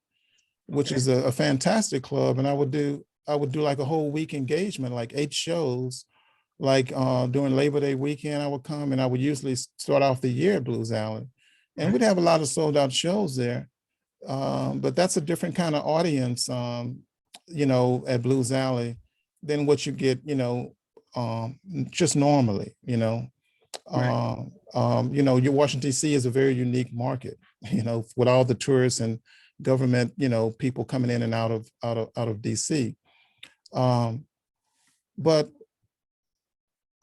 which is a fantastic club. And I would do like a whole week engagement, like 8 shows. Like during Labor Day weekend, I would come, and I would usually start off the year at Blues Alley. And we'd have a lot of sold out shows there. But that's a different kind of audience, at Blues Alley than what you get, just normally, your Washington, D.C. is a very unique market, with all the tourists and government, people coming in and out of D.C. But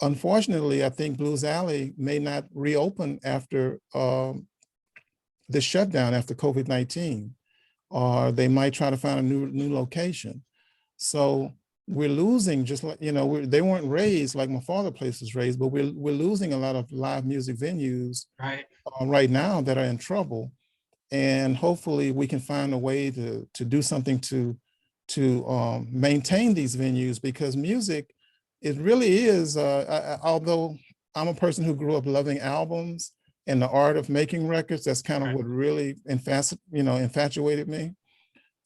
unfortunately, I think Blues Alley may not reopen after the shutdown after COVID-19, or they might try to find a new location. So we're losing, just like, they weren't raised like my father's place was raised, but we're losing a lot of live music venues right now that are in trouble. And hopefully we can find a way to do something to maintain these venues, because music, it really is, although I'm a person who grew up loving albums and the art of making records, that's kind of what really infatuated me.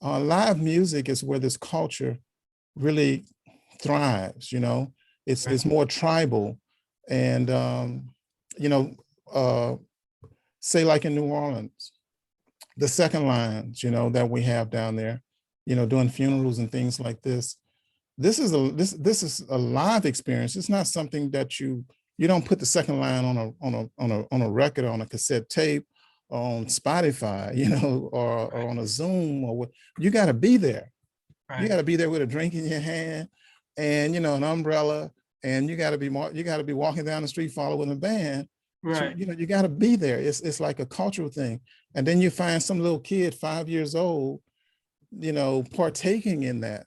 Live music is where this culture really thrives, it's more tribal. And, say like in New Orleans, the second lines, that we have down there, doing funerals and things like this. This is a live experience. It's not something that you don't put the second line on a record, on a cassette tape, on Spotify, or on a Zoom, or what. You got to be there. Right. You got to be there with a drink in your hand, and an umbrella, and you got to be walking down the street following the band. Right. So, you got to be there. It's like a cultural thing. And then you find some little kid 5 years old, partaking in that.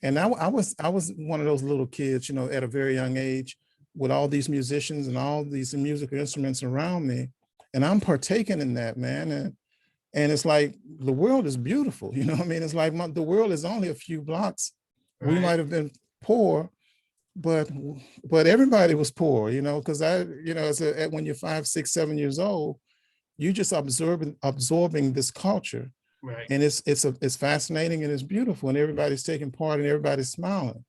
And I was one of those little kids, at a very young age, with all these musicians and all these musical instruments around me, and I'm partaking in that, man. And it's like, the world is beautiful. You know what I mean? It's like the world is only a few blocks. We Right. might have been poor, but everybody was poor, you know, because when you're 5, 6, 7 years old, you just absorbing this culture. Right. And it's fascinating and it's beautiful, and everybody's taking part and everybody's smiling.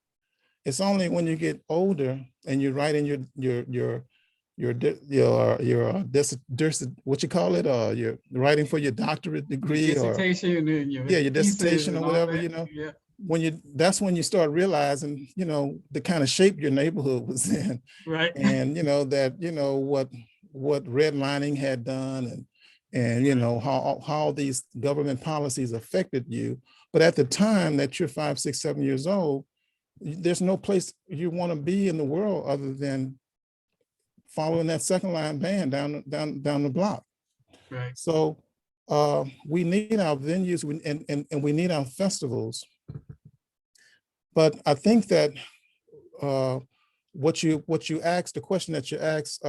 It's only when you get older and you're writing what you call it, you're writing for your doctorate degree, your dissertation and your dissertation or whatever, you know. Yeah. That's when you start realizing, you know, the kind of shape your neighborhood was in. Right. And you know that, you know, what redlining had done, and you know how these government policies affected you. But at the time that you're 5, 6, 7 years old, there's no place you want to be in the world other than following that second line band down the block. Right. So we need our venues, and we need our festivals. But I think that what you asked, the question that you asked,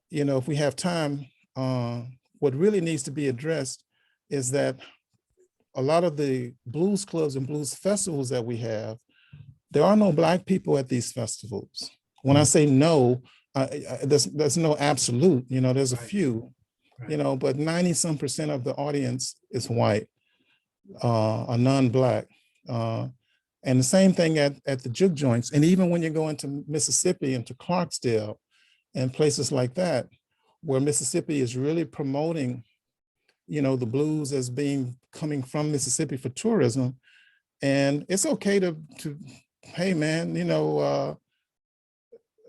you know, if we have time, what really needs to be addressed is that a lot of the blues clubs and blues festivals that we have, there are no Black people at these festivals. When I say no, there's no absolute, you know, there's a few, you know, but 90% of the audience is white, or non-Black. And the same thing at the juke joints. And even when you go into Mississippi, into Clarksdale and places like that, where Mississippi is really promoting, you know, the blues as coming from Mississippi for tourism. And it's okay to hey man, you know,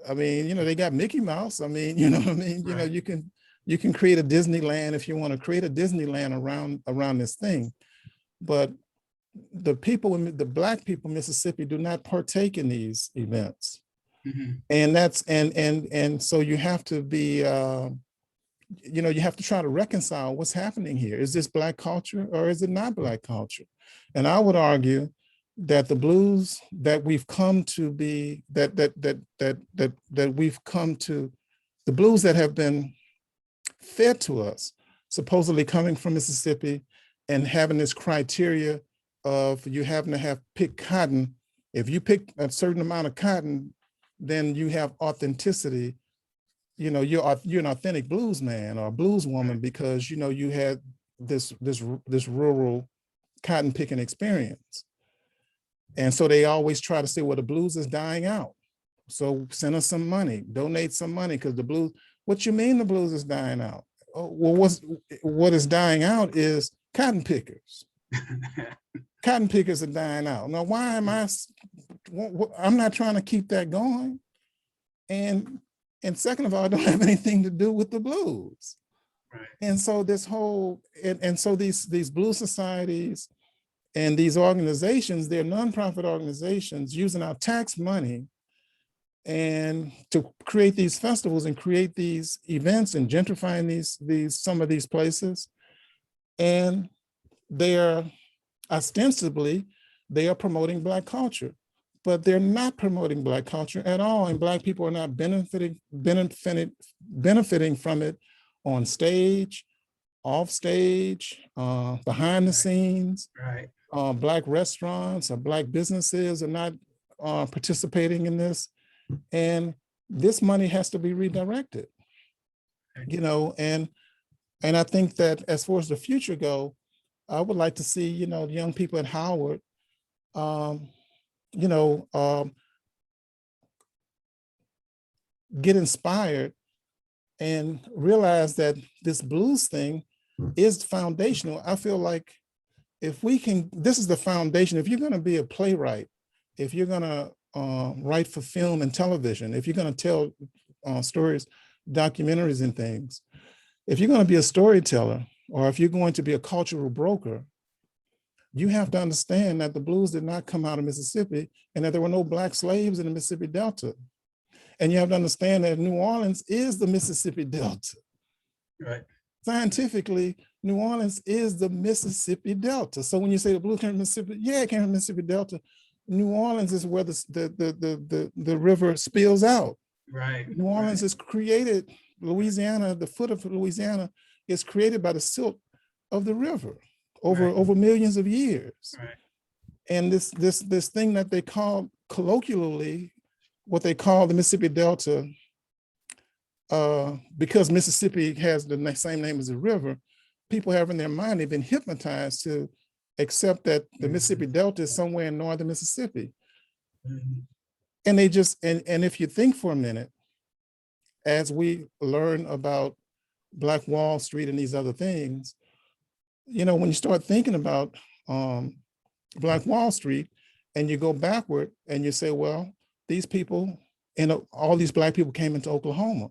I mean, you know, they got Mickey Mouse. I mean, you know what I mean? You know, you can create a Disneyland if you want to create a Disneyland around this thing. But the Black people in Mississippi do not partake in these events. Mm-hmm. And that's, and so you have to be, you know, you have to try to reconcile what's happening here. Is this Black culture or is it not Black culture? And I would argue that the blues that we've come to be, that we've come to, the blues that have been fed to us, supposedly coming from Mississippi and having this criteria of you having to have picked cotton. If you pick a certain amount of cotton, then you have authenticity. You know, you're an authentic blues man or blues woman because, you know, you had this rural cotton picking experience. And so they always try to say, well, the blues is dying out. So send us some money, donate some money, because the blues, what you mean the blues is dying out? Oh, well, what is dying out is cotton pickers. Cotton pickers are dying out. Now, why am I'm not trying to keep that going. And second of all, I don't have anything to do with the blues. Right. And so this whole, and so these blues societies and these organizations, they're nonprofit organizations using our tax money and to create these festivals and create these events and gentrifying some of these places. And they are ostensibly, they are promoting Black culture, but they're not promoting Black culture at all. And Black people are not benefiting from it on stage, off stage, behind the scenes. Right. Black restaurants or Black businesses are not participating in this. And this money has to be redirected, you know, and I think that as far as the future go, I would like to see, you know, the young people at Howard, you know, get inspired and realize that this blues thing is foundational. I feel like if we can, this is the foundation. If you're going to be a playwright, if you're going to write for film and television, if you're going to tell stories, documentaries and things, if you're going to be a storyteller, or if you're going to be a cultural broker, you have to understand that the blues did not come out of Mississippi and that there were no Black slaves in the Mississippi Delta. And you have to understand that New Orleans is the Mississippi Delta. Right. Scientifically, New Orleans is the Mississippi Delta. So when you say the blues came from Mississippi, yeah, it came from Mississippi Delta. New Orleans is where the river spills out. Right. New Orleans is created, Louisiana, the foot of Louisiana is created by the silt of the river over millions of years. Right. And this thing that they call colloquially, what they call the Mississippi Delta, because Mississippi has the same name as the river, people have in their mind, they've been hypnotized to accept that the Mississippi Delta is somewhere in northern Mississippi. And they just, and if you think for a minute, as we learn about Black Wall Street and these other things, you know, when you start thinking about Black Wall Street and you go backward and you say, well, these people, and all these Black people came into Oklahoma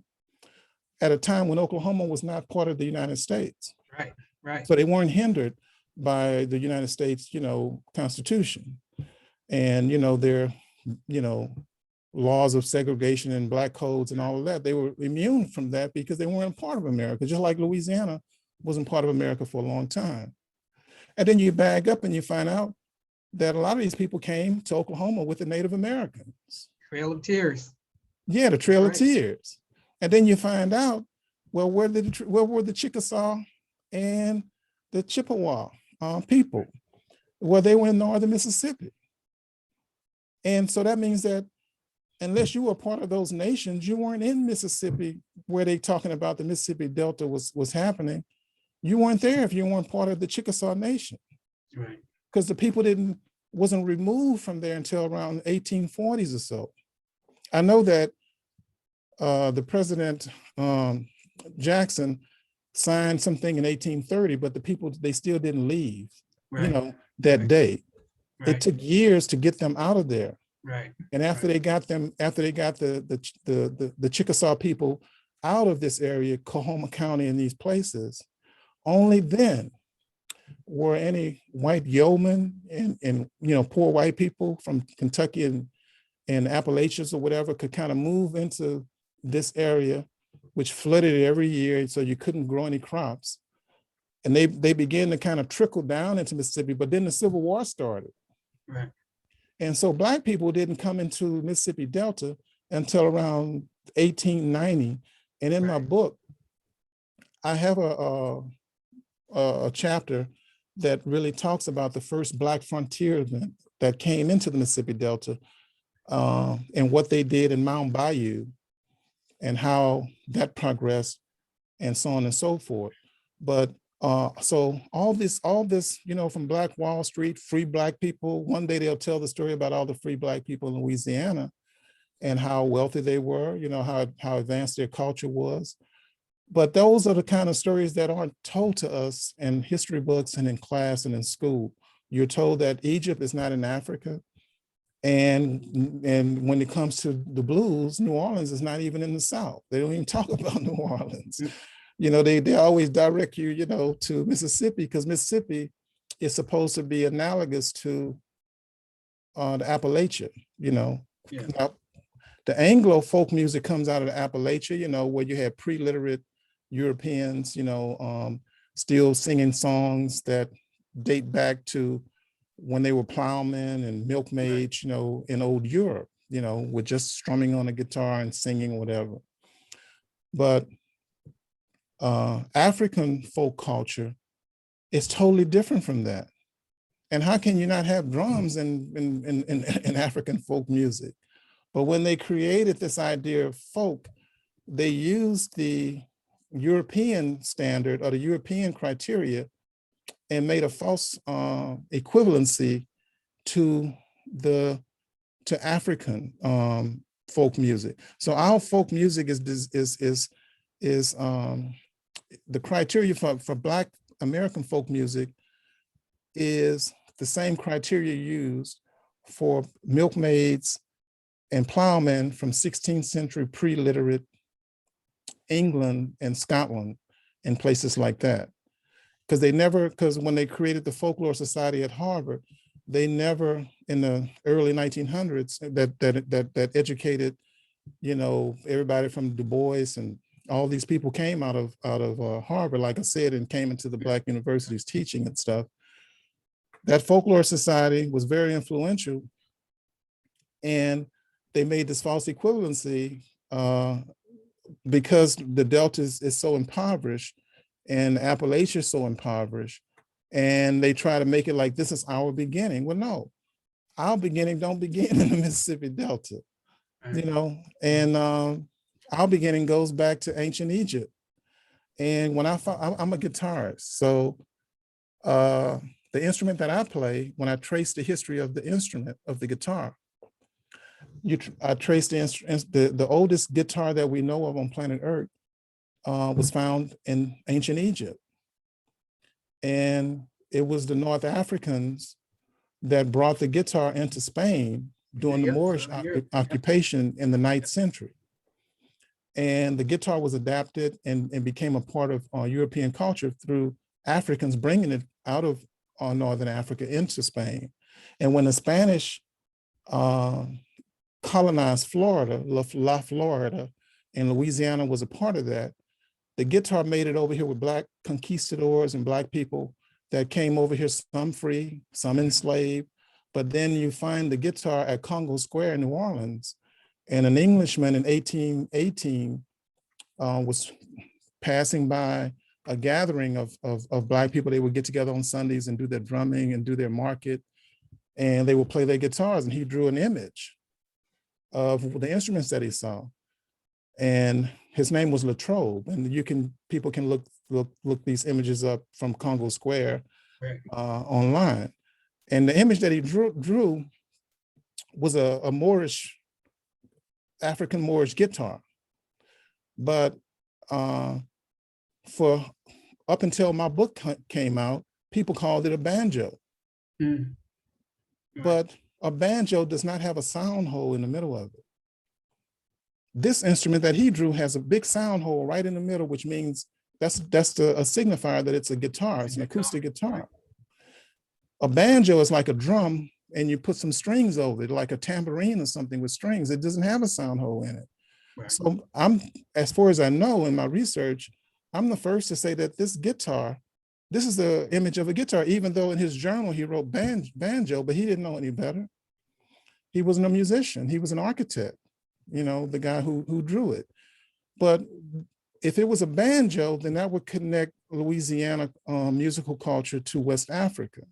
at a time when Oklahoma was not part of the United States. Right, right. So they weren't hindered by the United States, you know, Constitution and, you know, their, you know, laws of segregation and Black codes and all of that. They were immune from that because they weren't part of America, just like Louisiana wasn't part of America for a long time. And then you bag up and you find out that a lot of these people came to Oklahoma with the Native Americans. Trail of Tears. Yeah, the Trail of Tears. And then you find out, well, where were the Chickasaw and the Chippewa people? Well, they were in northern Mississippi. And so that means that unless you were part of those nations, you weren't in Mississippi where they talking about the Mississippi Delta was happening. You weren't there if you weren't part of the Chickasaw Nation. Right. Because the people wasn't removed from there until around 1840s or so. I know that the President Jackson signed something in 1830, but the people, they still didn't leave, you know, that day. It took years to get them out of there. Right. And after they got them, after they got the Chickasaw people out of this area, Coahoma County and these places, only then were any white yeomen and you know, poor white people from Kentucky and Appalachians or whatever could kind of move into this area, which flooded it every year, so you couldn't grow any crops. And they began to kind of trickle down into Mississippi, but then the Civil War started. Right. And so Black people didn't come into Mississippi Delta until around 1890. And in my book, I have a chapter that really talks about the first Black frontiersmen that came into the Mississippi Delta and what they did in Mound Bayou and how that progressed and so on and so forth. But so all this, you know, from Black Wall Street, free Black people, one day they'll tell the story about all the free Black people in Louisiana and how wealthy they were, you know, how advanced their culture was. But those are the kind of stories that aren't told to us in history books and in class and in school. You're told that Egypt is not in Africa. And when it comes to the blues, New Orleans is not even in the South. They don't even talk about New Orleans. You know, they always direct you, you know, to Mississippi because Mississippi is supposed to be analogous to the Appalachia, you know. Yeah. Now, the Anglo folk music comes out of the Appalachia, you know, where you have pre-literate Europeans, you know, still singing songs that date back to when they were plowmen and milkmaids, you know, in old Europe, you know, with just strumming on a guitar and singing whatever. But African folk culture is totally different from that. And how can you not have drums in African folk music? But when they created this idea of folk, they used the European standard or the European criteria and made a false equivalency to African folk music. So our folk music is the criteria for Black American folk music is the same criteria used for milkmaids and plowmen from 16th century pre-literate England and Scotland and places like that. Because when they created the Folklore Society at Harvard, they never in the early 1900s that educated, you know, everybody from Du Bois and all these people came out of Harvard, like I said, and came into the Black universities teaching and stuff. That Folklore Society was very influential, and they made this false equivalency because the Delta is so impoverished and Appalachia is so impoverished, and they try to make it like this is our beginning. Well, no, our beginning don't begin in the Mississippi Delta, you know, and our beginning goes back to ancient Egypt. And when I'm a guitarist, so the instrument that I play, when I trace the history of the instrument of the guitar, I trace the oldest guitar that we know of on planet Earth was found in ancient Egypt. And it was the North Africans that brought the guitar into Spain during the Moorish occupation in the 9th century. And the guitar was adapted and became a part of European culture through Africans bringing it out of Northern Africa into Spain. And when the Spanish colonized Florida, La Florida, and Louisiana was a part of that, the guitar made it over here with Black conquistadors and Black people that came over here, some free, some enslaved. But then you find the guitar at Congo Square in New Orleans, and an Englishman in 1818 was passing by a gathering of Black people. They would get together on Sundays and do their drumming and do their market, and they would play their guitars, and he drew an image of the instruments that he saw. And his name was Latrobe, and people can look these images up from Congo Square online. And the image that he drew was a Moorish, African Moorish guitar. But for up until my book came out, people called it a banjo. Mm. But a banjo does not have a sound hole in the middle of it. This instrument that he drew has a big sound hole right in the middle, which means that's a signifier that it's a guitar, it's an acoustic guitar. A banjo is like a drum, and you put some strings over it, like a tambourine or something with strings. It doesn't have a sound hole in it. Right. So as far as I know in my research, I'm the first to say that this guitar, this is the image of a guitar, even though in his journal he wrote banjo, but he didn't know any better. He wasn't a musician, he was an architect, you know, the guy who drew it. But if it was a banjo, then that would connect Louisiana musical culture to West Africa.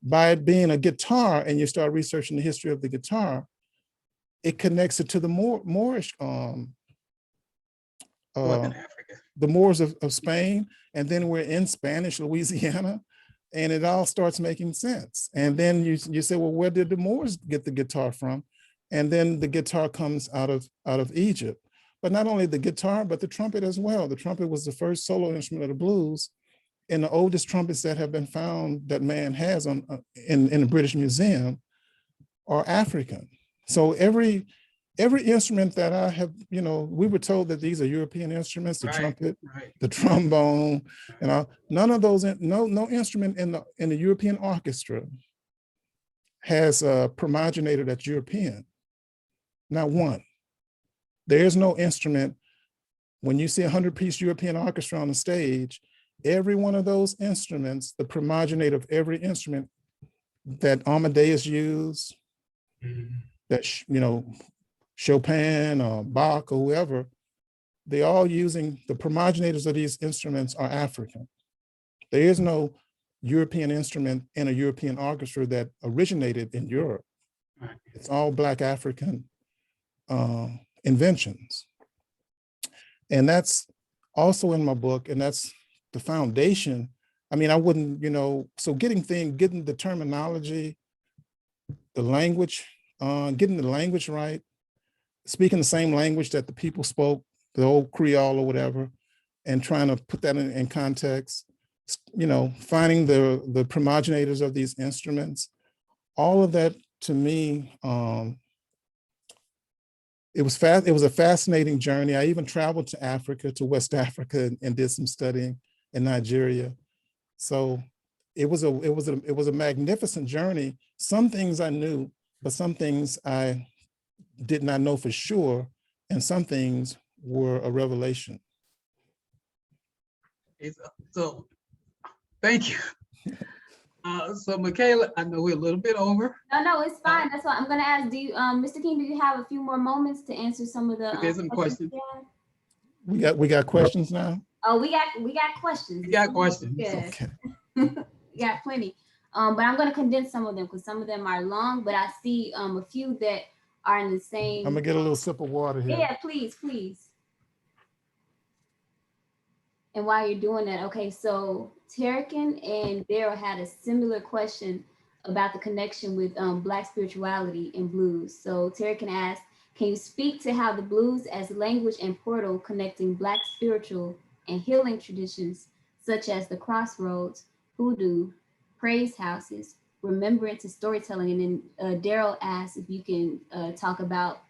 By it being a guitar, and you start researching the history of the guitar, it connects it to the Moorish, the Moors of Spain, and then we're in Spanish Louisiana, and it all starts making sense. And then you say, well, where did the Moors get the guitar from? And then the guitar comes out of Egypt. But not only the guitar, but the trumpet as well. The trumpet was the first solo instrument of the blues, and the oldest trumpets that have been found that man has in the British Museum are African. So every instrument that I have, you know, we were told that these are European instruments, the trumpet, the trombone, and all. None of those, no instrument in the European orchestra has a promogenitor that's European. Not one. There is no instrument. When you see a 100-piece European orchestra on the stage, every one of those instruments, the promogenitor of every instrument that Amadeus used, that, you know, Chopin or Bach or whoever, they're all using, the promogenitors of these instruments are African. There is no European instrument in a European orchestra that originated in Europe. It's all Black African inventions. And that's also in my book, and that's the foundation. I mean, I wouldn't, you know, so getting the terminology, the language, getting the language right, speaking the same language that the people spoke, the old Creole or whatever, and trying to put that in context, you know, finding the promogenitors of these instruments, all of that to me, it was a fascinating journey. I even traveled to Africa, to West Africa, and did some studying in Nigeria. So it was a magnificent journey. Some things I knew, but some things I did not know for sure, and some things were a revelation. So thank you. So Michaela, I know we're a little bit over. No, it's fine. That's why I'm going to ask, do you, Mr. King, do you have a few more moments to answer some of the some questions? We got questions now? Oh, we got questions. You got questions. Yeah. Okay. We got plenty. But I'm gonna condense some of them because some of them are long, but I see a few that are in the same. I'm gonna get a little sip of water here. Yeah, please, please. And while you're doing that, okay, so Terrican and Daryl had a similar question about the connection with Black spirituality and blues. So Terrican asked, can you speak to how the blues as language and portal connecting Black spiritual and healing traditions, such as the crossroads, hoodoo, praise houses, remembrance and storytelling? And then Daryl asked if you can talk about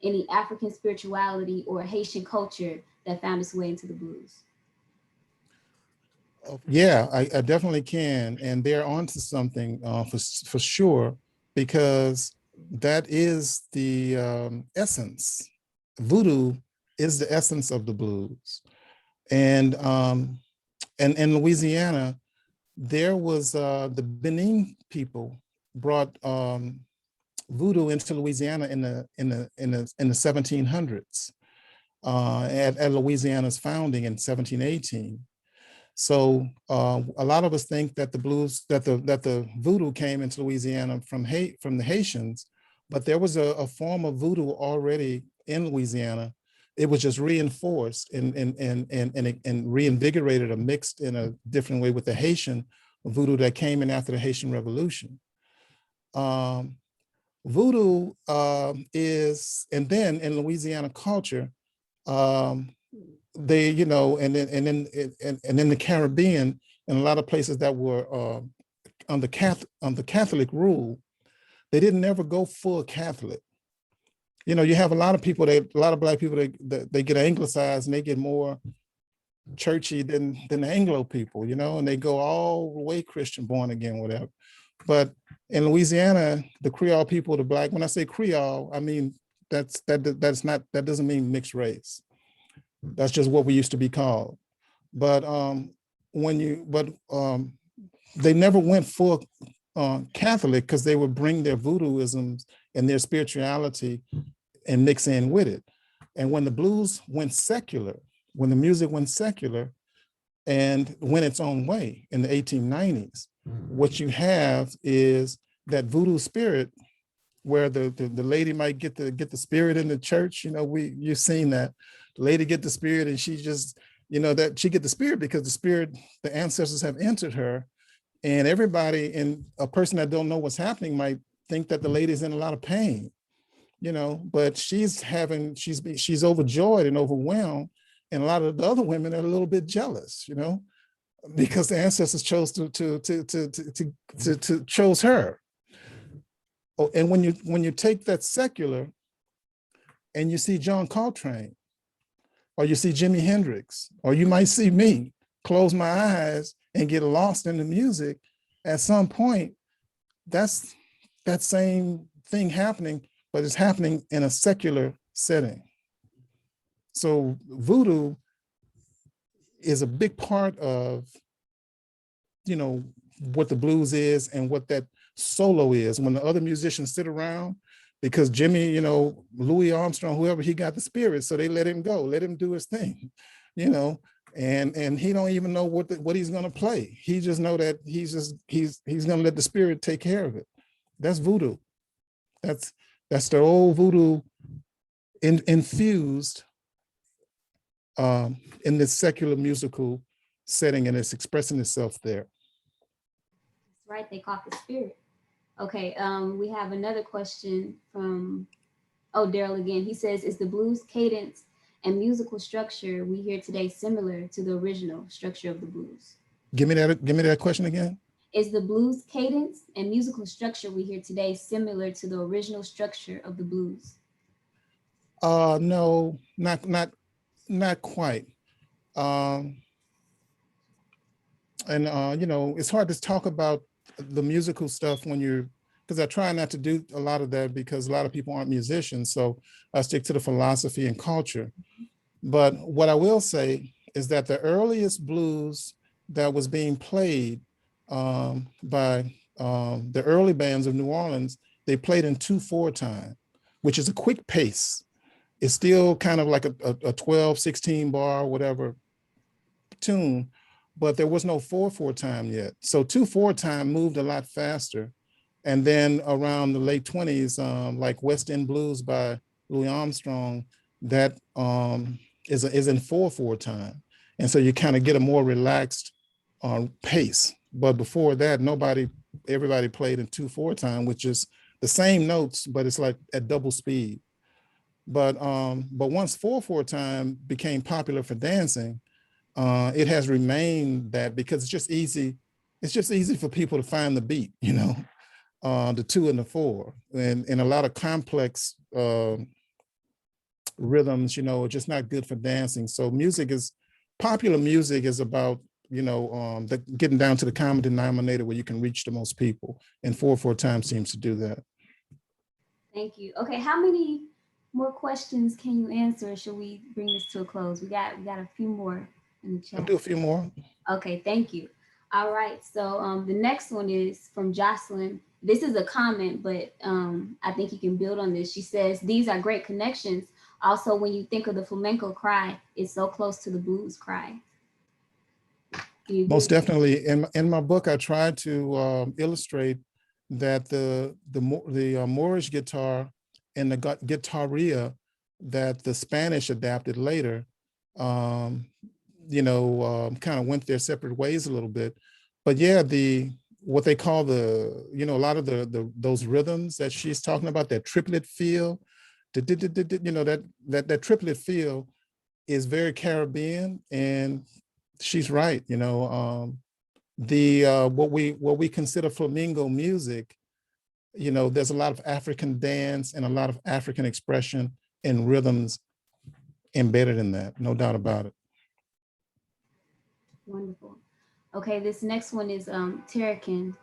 any African spirituality or Haitian culture that found its way into the blues. Yeah, I definitely can, and they're onto something for sure, because that is the essence. Voodoo is the essence of the blues, and in Louisiana, there was the Benin people brought voodoo into Louisiana in the 1700s at Louisiana's founding in 1718. So a lot of us think that the blues, that the voodoo came into Louisiana from the Haitians, but there was a form of voodoo already in Louisiana. It was just reinforced and reinvigorated or mixed in a different way with the Haitian voodoo that came in after the Haitian Revolution. Voodoo is, and then in Louisiana culture, they, you know, and in the Caribbean, and a lot of places that were under Catholic rule, they didn't ever go full Catholic. You know, you have a lot of people, a lot of Black people, they get anglicized and they get more churchy than the Anglo people, you know, and they go all the way Christian, born again, whatever. But in Louisiana, the Creole people, the Black, when I say Creole, I mean, that doesn't mean mixed race. That's just what we used to be called. But they never went full Catholic because they would bring their voodooisms and their spirituality and mix in with it. And when the blues went secular, when the music went secular and went its own way in the 1890s, what you have is that voodoo spirit where the lady might get the spirit in the church. You know, you've seen that. The lady get the spirit and she just, you know, that she get the spirit because the ancestors have entered her. And everybody, and a person that don't know what's happening might think that the lady's in a lot of pain, you know, but she's overjoyed and overwhelmed. And a lot of the other women are a little bit jealous, you know, because the ancestors chose to chose her. Oh, and when you take that secular and you see John Coltrane, or you see Jimi Hendrix, or you might see me close my eyes and get lost in the music, at some point, that's that same thing happening, but it's happening in a secular setting. So voodoo is a big part of, you know, what the blues is and what that solo is. When the other musicians sit around, because Jimmy, you know, Louis Armstrong, whoever, he got the spirit, so they let him go, let him do his thing, you know, and he don't even know what he's gonna play. He just know that he's gonna let the spirit take care of it. That's voodoo. That's the old voodoo infused in this secular musical setting, and it's expressing itself there. That's right, they caught the spirit. Okay, we have another question from, Daryl again. He says, is the blues cadence and musical structure we hear today similar to the original structure of the blues? Give me that question again. Is the blues cadence and musical structure we hear today similar to the original structure of the blues? No, not quite. You know, it's hard to talk about the musical stuff because I try not to do a lot of that because a lot of people aren't musicians. So I stick to the philosophy and culture. But what I will say is that the earliest blues that was being played by the early bands of New Orleans, they played in 2/4 time, which is a quick pace. It's still kind of like a 12, 16 bar, whatever tune, but there was no 4/4 time yet. So 2/4 time moved a lot faster. And then around the late 20s, like West End Blues by Louis Armstrong, that is in 4/4 time. And so you kind of get a more relaxed pace. But before that, everybody played in 2/4 time, which is the same notes, but it's like at double speed. But once 4/4 time became popular for dancing, it has remained that because it's just easy. It's just easy for people to find the beat, the 2 and the 4, and a lot of complex rhythms, are just not good for dancing. So popular music is about, getting down to the common denominator where you can reach the most people, and 4/4 time seems to do that. Thank you. Okay, how many more questions can you answer? Should we bring this to a close? We got a few more in the chat. I'll do a few more. Okay, thank you. All right, so the next one is from Jocelyn. This is a comment, but I think you can build on this. She says, these are great connections. Also, when you think of the flamenco cry, it's so close to the blues cry. Most definitely. In my book, I tried to illustrate that the Moorish guitar and the guitarria that the Spanish adapted later, kind of went their separate ways a little bit. But yeah, what they call a lot of those rhythms that she's talking about, that triplet feel, that triplet feel is very Caribbean, and she's right. What we consider flamenco music, there's a lot of African dance and a lot of African expression and rhythms embedded in that, no doubt about it. Wonderful. Okay, this next one is Terrakin.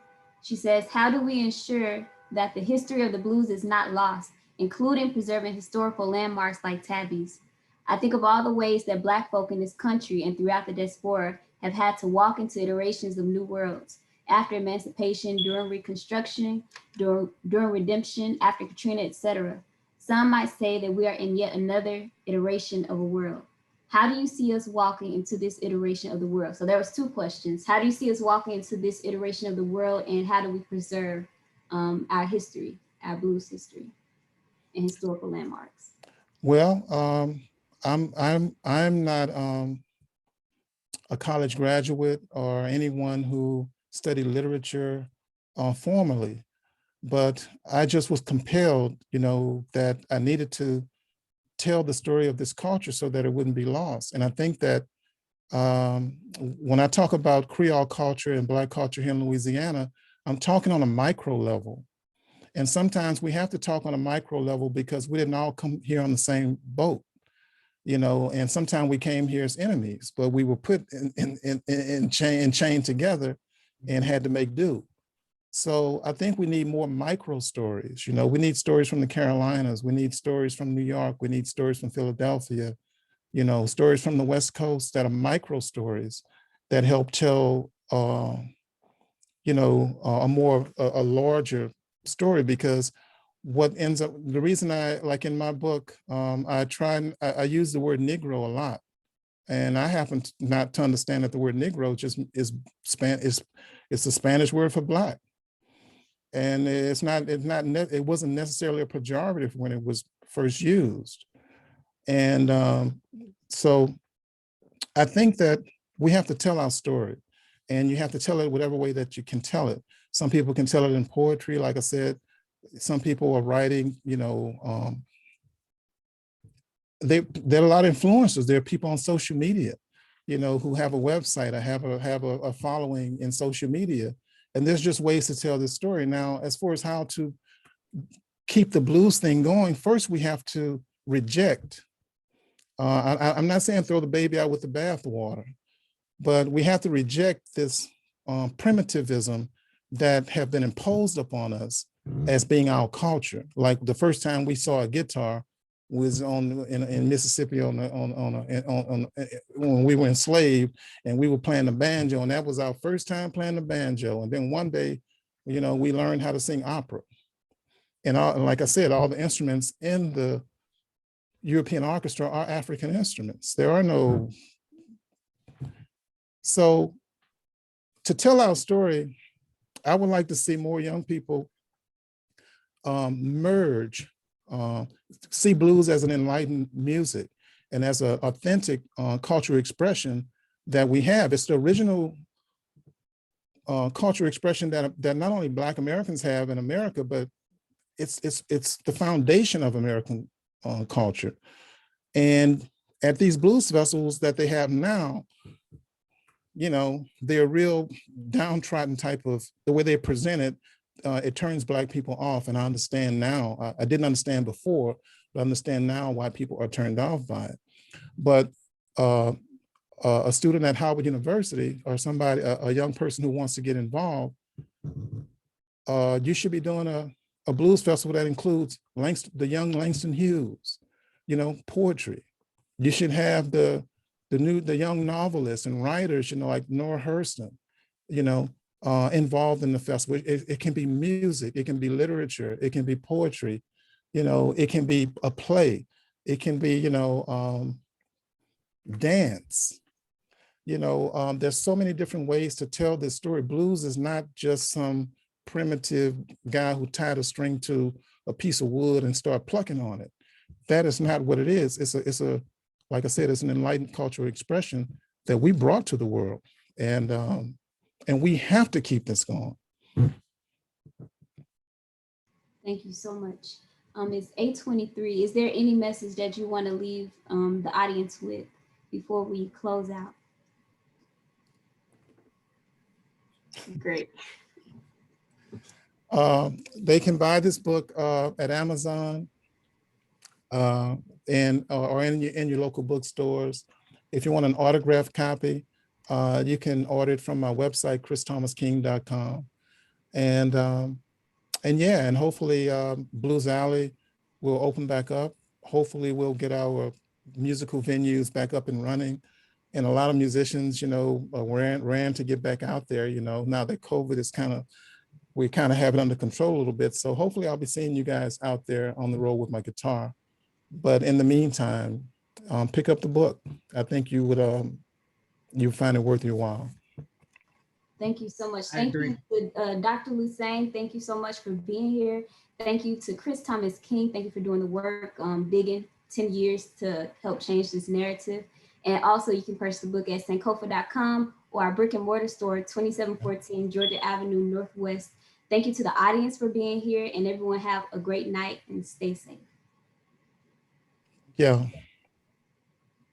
She says, how do we ensure that the history of the blues is not lost, including preserving historical landmarks like tabbies? I think of all the ways that Black folk in this country and throughout the diaspora have had to walk into iterations of new worlds. After emancipation, during Reconstruction, during redemption, after Katrina, etc. Some might say that we are in yet another iteration of a world. How do you see us walking into this iteration of the world? So there was 2 questions. How do you see us walking into this iteration of the world, and how do we preserve our history, our blues history and historical landmarks? Well, I'm not a college graduate or anyone who studied literature formally, but I just was compelled, that I needed to tell the story of this culture so that it wouldn't be lost. And I think that when I talk about Creole culture and Black culture here in Louisiana, I'm talking on a micro level. And sometimes we have to talk on a micro level because we didn't all come here on the same boat, and sometimes we came here as enemies, but we were put in chained together and had to make do. So I think we need more micro stories. We need stories from the Carolinas. We need stories from New York. We need stories from Philadelphia, stories from the West Coast that are micro stories that help tell, a larger story. Because what ends up, the reason like in my book, I use the word Negro a lot. And I happen not to understand that the word Negro just it's the Spanish word for Black. And it wasn't necessarily a pejorative when it was first used. And so I think that we have to tell our story, and you have to tell it whatever way that you can tell it. Some people can tell it in poetry, like I said. Some people are writing, there are a lot of influencers. There are people on social media, who have a website, or have a following in social media. And there's just ways to tell this story. Now, as far as how to keep the blues thing going, first we have to reject. I'm not saying throw the baby out with the bathwater, but we have to reject this primitivism that have been imposed upon us as being our culture. Like the first time we saw a guitar was in Mississippi when we were enslaved, and we were playing the banjo, and that was our first time playing the banjo. And then one day, we learned how to sing opera. And like I said, all the instruments in the European orchestra are African instruments. There are no So to tell our story, I would like to see more young people merge, see blues as an enlightened music and as an authentic cultural expression that we have. It's the original cultural expression that not only Black Americans have in America, but it's the foundation of American culture. And at these blues festivals that they have now, you know, they're real downtrodden type of, the way they present it, it turns Black people off. And I understand now, I didn't understand before, but I understand now why people are turned off by it. But a student at Howard University or somebody, a young person who wants to get involved, you should be doing a blues festival that includes the young Langston Hughes, you know, poetry. You should have the young novelists and writers, you know, like Nora Hurston, you know, involved in the festival. It can be music, it can be literature, it can be poetry, you know, it can be a play, it can be, you know, dance. You know, there's so many different ways to tell this story. Blues is not just some primitive guy who tied a string to a piece of wood and started plucking on it. That is not what it is. It's a like I said, it's an enlightened cultural expression that we brought to the world, and we have to keep this going. Thank you so much. It's 8:23. Is there any message that you want to leave the audience with before we close out? Great. They can buy this book at Amazon and or in your local bookstores. If you want an autographed copy, you can order it from my website, christhomasking.com. And yeah, and hopefully Blues Alley will open back up. Hopefully we'll get our musical venues back up and running. And a lot of musicians, you know, ran to get back out there, you know, now that COVID is we kind of have it under control a little bit. So hopefully I'll be seeing you guys out there on the road with my guitar. But in the meantime, pick up the book. I think you would find it worth your while. Thank you so much. Thank you to Dr. Lusane. Thank you so much for being here. Thank you to Chris Thomas King. Thank you for doing the work, digging 10 years to help change this narrative. And also you can purchase the book at sankofa.com or our brick and mortar store, 2714 Georgia Avenue Northwest. Thank you to the audience for being here, and everyone have a great night and stay safe. Yeah.